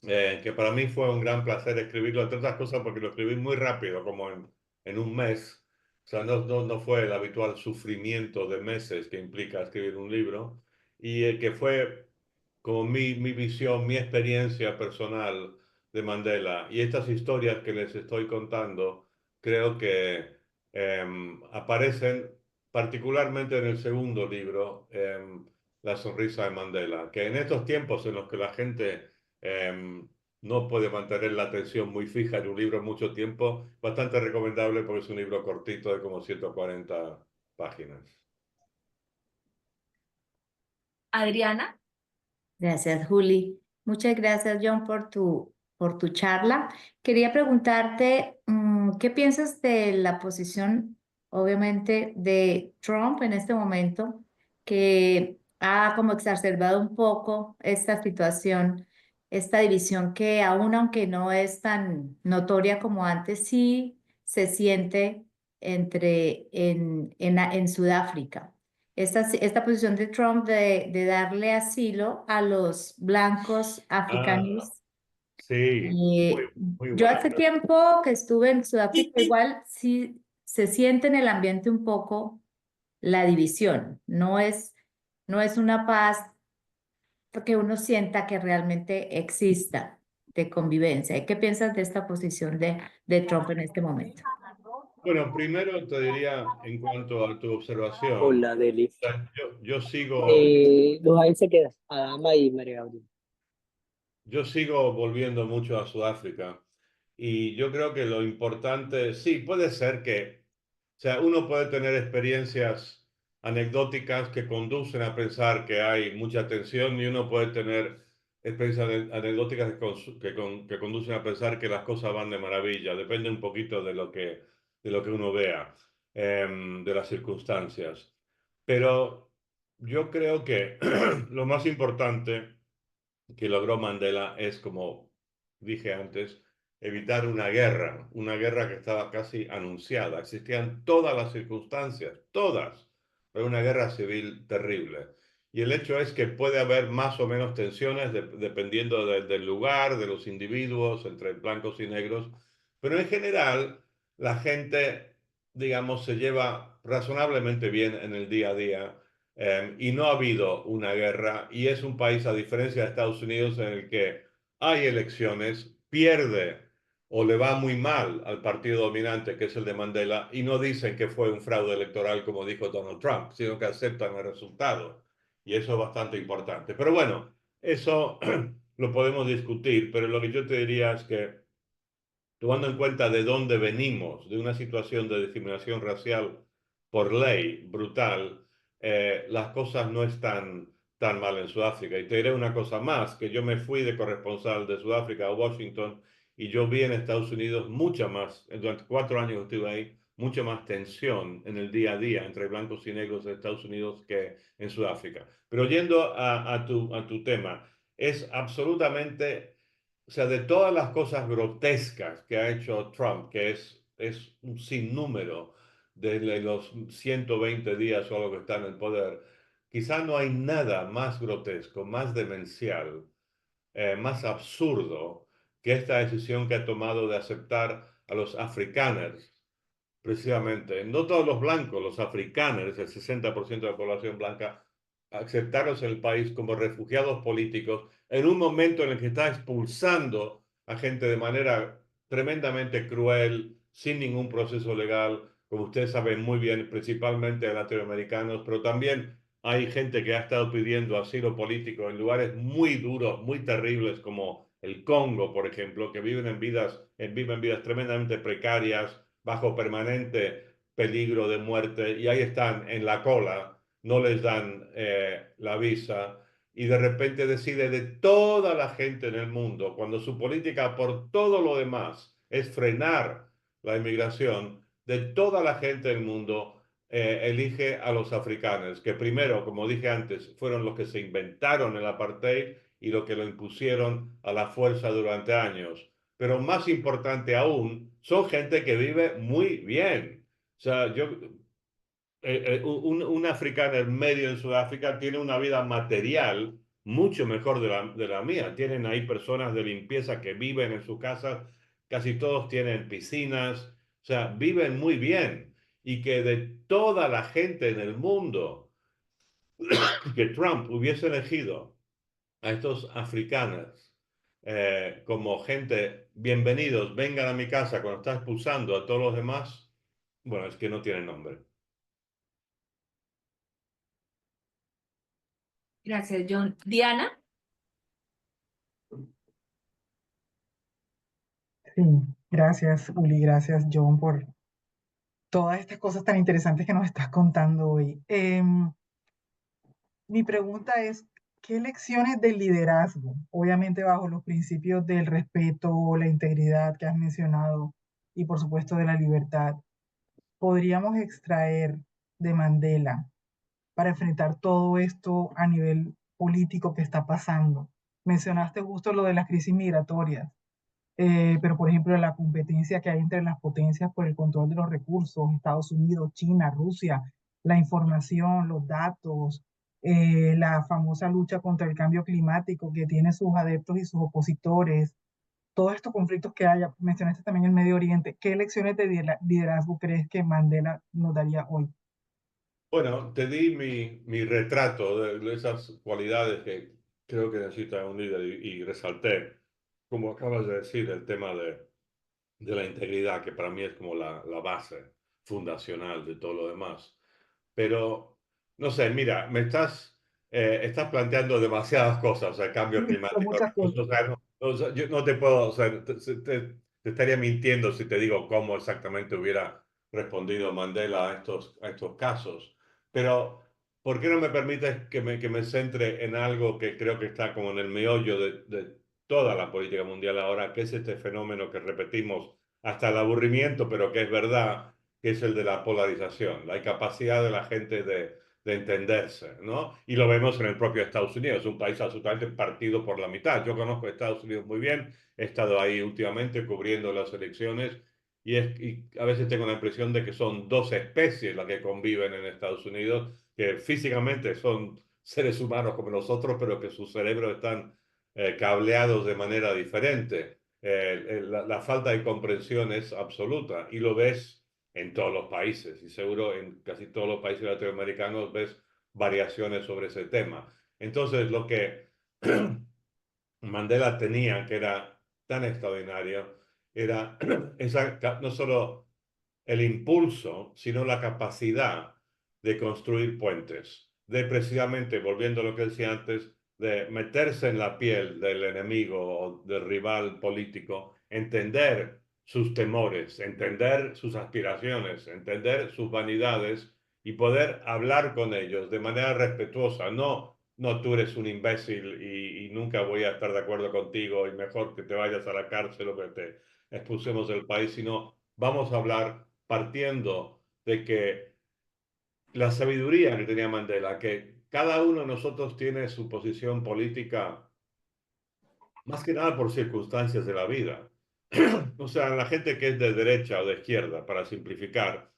que para mí fue un gran placer escribirlo, entre otras cosas porque lo escribí muy rápido, como en un mes. O sea, no fue el habitual sufrimiento de meses que implica escribir un libro, y que fue como mi visión, mi experiencia personal de Mandela. Y estas historias que les estoy contando, creo que aparecen particularmente en el segundo libro, La sonrisa de Mandela, que en estos tiempos en los que la gente no puede mantener la atención muy fija en un libro mucho tiempo, bastante recomendable porque es un libro cortito de como 140 páginas. Adriana. Gracias, Juli. Muchas gracias, John, por tu charla. Quería preguntarte, ¿qué piensas de la posición, obviamente, de Trump en este momento, que ha como exacerbado un poco esta situación, esta división que aún aunque no es tan notoria como antes, sí se siente en Sudáfrica? Esta posición de Trump de darle asilo a los blancos Ah, africanos. sí, muy, muy Yo buena. hace tiempo que estuve en Sudáfrica, igual sí se siente en el ambiente un poco la división. No es una paz que uno sienta que realmente exista de convivencia. ¿Y qué piensas de esta posición de Trump en este momento? Bueno, primero te diría en cuanto a tu observación, Hola, Deli. yo sigo, Los ahí se quedan, Adama y María Gabriela. yo sigo volviendo mucho a Sudáfrica y yo creo que lo importante, sí, puede ser que, o sea, uno puede tener experiencias anecdóticas que conducen a pensar que hay mucha tensión y uno puede tener experiencias anecdóticas que conducen a pensar que las cosas van de maravilla. Depende un poquito de lo que uno vea, de las circunstancias. Pero yo creo que lo más importante que logró Mandela es, como dije antes, evitar una guerra que estaba casi anunciada. Existían todas las circunstancias, todas, pero una guerra civil terrible. Y el hecho es que puede haber más o menos tensiones dependiendo del lugar, de los individuos, entre blancos y negros, pero en general la gente, digamos, se lleva razonablemente bien en el día a día, y no ha habido una guerra y es un país, a diferencia de Estados Unidos, en el que hay elecciones, pierde o le va muy mal al partido dominante, que es el de Mandela, y no dicen que fue un fraude electoral como dijo Donald Trump, sino que aceptan el resultado. Y eso es bastante importante. Pero bueno, eso lo podemos discutir, pero lo que yo te diría es que, tomando en cuenta de dónde venimos, de una situación de discriminación racial por ley brutal, las cosas no están tan mal en Sudáfrica. Y te diré una cosa más, que yo me fui de corresponsal de Sudáfrica a Washington y yo vi en Estados Unidos mucha más, durante 4 años que estuve ahí, mucha más tensión en el día a día entre blancos y negros de Estados Unidos que en Sudáfrica. Pero yendo a tu tema, es absolutamente, o sea, de todas las cosas grotescas que ha hecho Trump, que es un sinnúmero de los 120 días o algo que está en el poder, quizá no hay nada más grotesco, más demencial más absurdo que esta decisión que ha tomado de aceptar a los afrikaners, precisamente. No todos los blancos, los afrikaners, el 60% de la población blanca, aceptarlos en el país como refugiados políticos en un momento en el que está expulsando a gente de manera tremendamente cruel, sin ningún proceso legal, como ustedes saben muy bien, principalmente latinoamericanos, pero también hay gente que ha estado pidiendo asilo político en lugares muy duros, muy terribles, como el Congo, por ejemplo, que viven vidas tremendamente precarias, bajo permanente peligro de muerte, y ahí están en la cola, no les dan la visa, y de repente decide de toda la gente en el mundo, cuando su política por todo lo demás es frenar la inmigración, de toda la gente del mundo elige a los africanos, que primero, como dije antes, fueron los que se inventaron el apartheid y los que lo impusieron a la fuerza durante años. Pero más importante aún, son gente que vive muy bien. O sea, un africano en medio en Sudáfrica tiene una vida material mucho mejor de la mía. Tienen ahí personas de limpieza que viven en sus casas, casi todos tienen piscinas, o sea, viven muy bien. Y que de toda la gente en el mundo que Trump hubiese elegido a estos africanos como gente, bienvenidos, vengan a mi casa cuando está expulsando a todos los demás, bueno, es que no tiene nombre. Gracias, John. Diana. Sí, gracias, Uli, gracias, John, por todas estas cosas tan interesantes que nos estás contando hoy. Mi pregunta es, ¿qué lecciones del liderazgo, obviamente bajo los principios del respeto, la integridad que has mencionado y por supuesto de la libertad, podríamos extraer de Mandela para enfrentar todo esto a nivel político que está pasando? Mencionaste justo lo de las crisis migratorias. Pero por ejemplo la competencia que hay entre las potencias por el control de los recursos, Estados Unidos, China, Rusia, la información, los datos, la famosa lucha contra el cambio climático que tiene sus adeptos y sus opositores, todos estos conflictos que hay, mencionaste también el Medio Oriente, ¿qué lecciones de liderazgo crees que Mandela nos daría hoy? Bueno, te di mi retrato de esas cualidades que creo que necesita un líder y resalté, como acabas de decir, el tema de la integridad, que para mí es como la base fundacional de todo lo demás. Pero, no sé, mira, estás planteando demasiadas cosas, o sea, cambio Son climático, muchas cosas. o sea, o sea, yo no te puedo, o sea, te estaría mintiendo si te digo cómo exactamente hubiera respondido Mandela a estos casos. Pero, ¿por qué no me permites que me centre en algo que creo que está como en el meollo de toda la política mundial ahora, que es este fenómeno que repetimos hasta el aburrimiento, pero que es verdad, que es el de la polarización, la incapacidad de la gente de entenderse, ¿no? Y lo vemos en el propio Estados Unidos, un país absolutamente partido por la mitad. Yo conozco Estados Unidos muy bien, he estado ahí últimamente cubriendo las elecciones y a veces tengo la impresión de que son dos especies las que conviven en Estados Unidos, que físicamente son seres humanos como nosotros, pero que sus cerebros están cableados de manera diferente. La falta de comprensión es absoluta y lo ves en todos los países y seguro en casi todos los países latinoamericanos ves variaciones sobre ese tema. Entonces, lo que Mandela tenía, que era tan extraordinario, era no solo el impulso, sino la capacidad de construir puentes, de precisamente, volviendo a lo que decía antes, de meterse en la piel del enemigo o del rival político, entender sus temores, entender sus aspiraciones, entender sus vanidades y poder hablar con ellos de manera respetuosa, no tú eres un imbécil y nunca voy a estar de acuerdo contigo y mejor que te vayas a la cárcel o que te expulsemos del país, sino vamos a hablar partiendo de que la sabiduría que tenía Mandela, que cada uno de nosotros tiene su posición política, más que nada por circunstancias de la vida. O sea, la gente que es de derecha o de izquierda, para simplificar,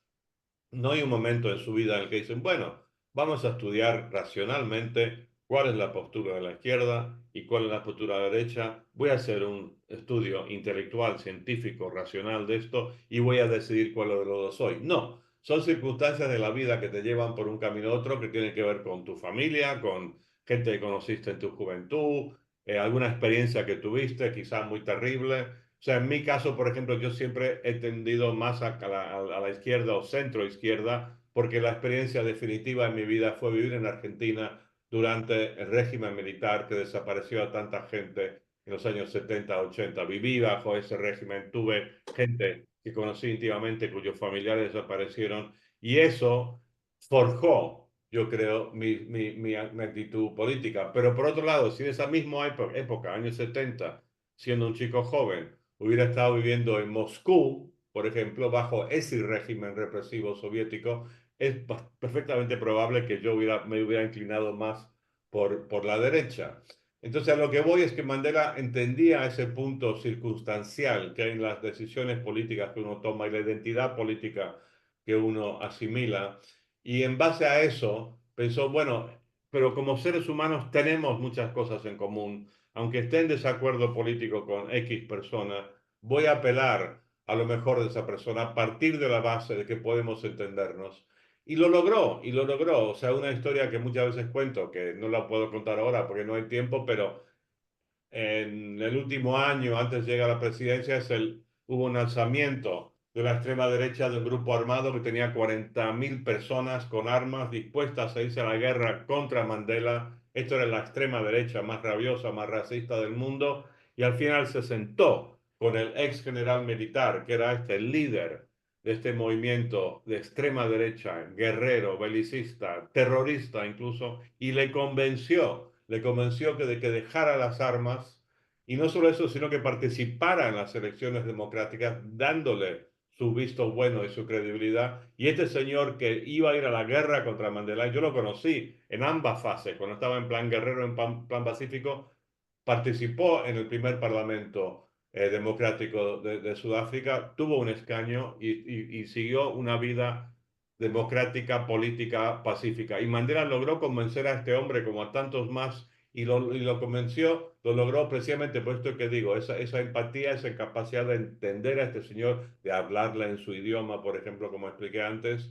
no hay un momento en su vida en el que dicen, bueno, vamos a estudiar racionalmente cuál es la postura de la izquierda y cuál es la postura de la derecha. Voy a hacer un estudio intelectual, científico, racional de esto y voy a decidir cuál de los dos soy. No, son circunstancias de la vida que te llevan por un camino a otro que tienen que ver con tu familia, con gente que conociste en tu juventud, alguna experiencia que tuviste, quizás muy terrible. O sea, en mi caso, por ejemplo, yo siempre he tendido más a la izquierda o centro izquierda, porque la experiencia definitiva en mi vida fue vivir en Argentina durante el régimen militar que desapareció a tanta gente en los años 70, 80. Viví bajo ese régimen, tuve gente que conocí íntimamente cuyos familiares desaparecieron y eso forjó, yo creo, mi actitud política. Pero por otro lado, si en esa misma época, años 70, siendo un chico joven, hubiera estado viviendo en Moscú, por ejemplo, bajo ese régimen represivo soviético, es perfectamente probable que yo me hubiera inclinado más por la derecha. Entonces, a lo que voy es que Mandela entendía ese punto circunstancial que hay en las decisiones políticas que uno toma y la identidad política que uno asimila. Y en base a eso, pensó, bueno, pero como seres humanos tenemos muchas cosas en común. Aunque esté en desacuerdo político con X persona, voy a apelar a lo mejor de esa persona a partir de la base de que podemos entendernos. Y lo logró. O sea, una historia que muchas veces cuento, que no la puedo contar ahora porque no hay tiempo, pero en el último año, antes de llegar a la presidencia, hubo un alzamiento de la extrema derecha del grupo armado que tenía 40.000 personas con armas dispuestas a irse a la guerra contra Mandela. Esto era la extrema derecha más rabiosa, más racista del mundo. Y al final se sentó con el ex general militar, que era el líder de este movimiento de extrema derecha, guerrero, belicista, terrorista incluso, y le convenció de que dejara las armas y no solo eso, sino que participara en las elecciones democráticas, dándole su visto bueno y su credibilidad. Y este señor que iba a ir a la guerra contra Mandela, yo lo conocí en ambas fases, cuando estaba en plan guerrero, en plan pacífico, participó en el primer parlamento democrático de Sudáfrica, tuvo un escaño y siguió una vida democrática, política, pacífica. Y Mandela logró convencer a este hombre, como a tantos más, y lo convenció, lo logró precisamente por esto que digo, esa empatía, esa capacidad de entender a este señor, de hablarle en su idioma, por ejemplo, como expliqué antes.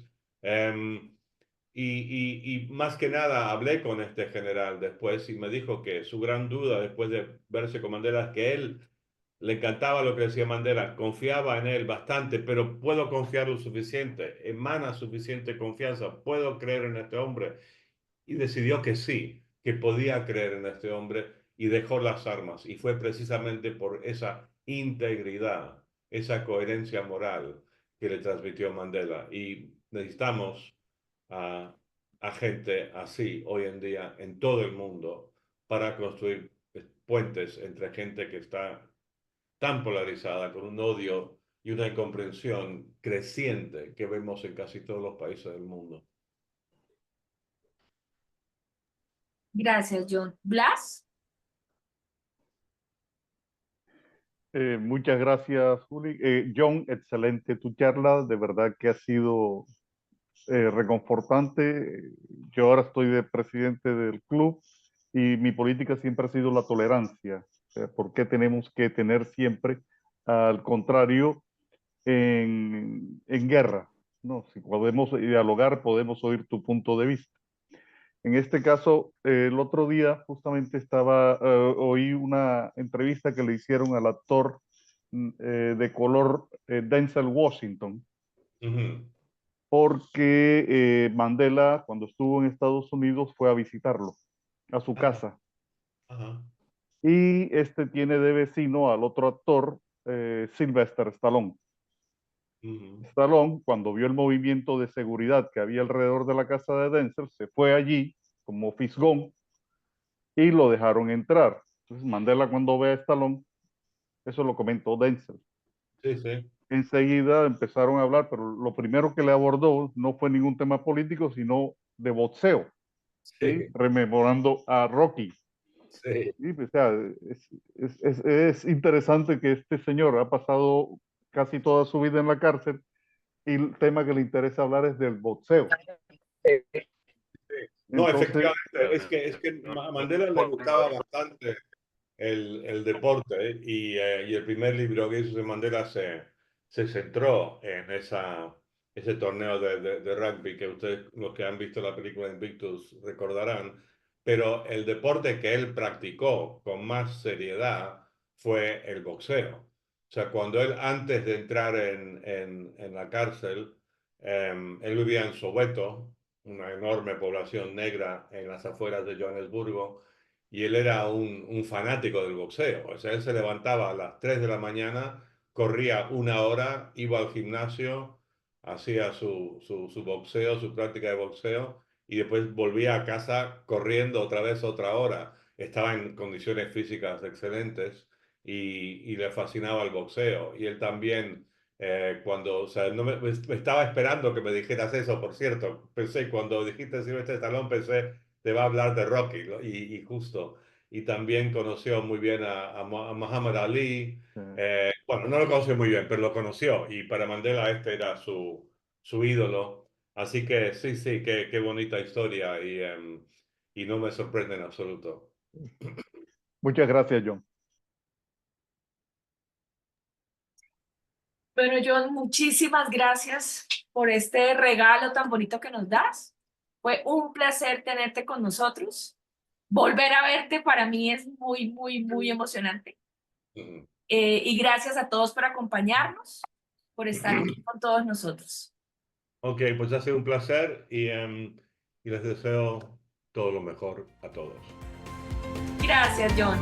Y más que nada hablé con este general después y me dijo que su gran duda después de verse con Mandela es que él le encantaba lo que decía Mandela, confiaba en él bastante, pero puedo confiar lo suficiente, emana suficiente confianza, puedo creer en este hombre. Y decidió que sí, que podía creer en este hombre y dejó las armas. Y fue precisamente por esa integridad, esa coherencia moral que le transmitió Mandela. Y necesitamos a, a gente así hoy en día en todo el mundo para construir puentes entre gente que está tan polarizada, con un odio y una incomprensión creciente que vemos en casi todos los países del mundo. Gracias, John. Blas. Muchas gracias, Juli. John, excelente tu charla, de verdad que ha sido reconfortante. Yo ahora estoy de presidente del club y mi política siempre ha sido la tolerancia. O sea, ¿por qué tenemos que tener siempre, al contrario, en guerra? No, si podemos dialogar, podemos oír tu punto de vista. En este caso, el otro día justamente oí una entrevista que le hicieron al actor de color Denzel Washington, porque Mandela, cuando estuvo en Estados Unidos, fue a visitarlo a su casa. Ajá. Y este tiene de vecino al otro actor, Sylvester Stallone. Stallone, cuando vio el movimiento de seguridad que había alrededor de la casa de Denzel, se fue allí como fisgón y lo dejaron entrar. Entonces Mandela, cuando ve a Stallone, eso lo comentó Denzel. Sí, sí. Enseguida empezaron a hablar, pero lo primero que le abordó no fue ningún tema político, sino de boxeo, ¿sí? Rememorando a Rocky. Sí. ¿Sí? O sea, es interesante que este señor ha pasado casi toda su vida en la cárcel y el tema que le interesa hablar es del boxeo. No, Entonces, efectivamente, es que a Mandela le gustaba bastante el deporte, y el primer libro que hizo de Mandela se centró en ese torneo de rugby que ustedes, los que han visto la película Invictus, recordarán, pero el deporte que él practicó con más seriedad fue el boxeo. O sea, cuando él, antes de entrar en la cárcel, él vivía en Soweto, una enorme población negra en las afueras de Johannesburgo, y él era un fanático del boxeo. O sea, él se levantaba a las 3 de la mañana, corría 1 hora, iba al gimnasio, hacía su boxeo, su práctica de boxeo, y después volvía a casa corriendo otra vez 1 hora. Estaba en condiciones físicas excelentes, y le fascinaba el boxeo. Y él también, o sea, no me estaba esperando que me dijeras eso, por cierto. Pensé, cuando dijiste Sylvester Stallone, pensé, te va a hablar de Rocky, ¿no? Y justo. Y también conoció muy bien a Muhammad Ali. Bueno, no lo conoció muy bien, pero lo conoció. Y para Mandela este era su ídolo. Así que sí, sí, qué bonita historia. Y no me sorprende en absoluto. muchas gracias, John. Bueno, John, muchísimas gracias por este regalo tan bonito que nos das. Fue un placer tenerte con nosotros. Volver a verte para mí es muy, muy, muy emocionante. Y gracias a todos por acompañarnos, por estar aquí con todos nosotros. Ok, pues ha sido un placer, y les deseo todo lo mejor a todos. Gracias, John.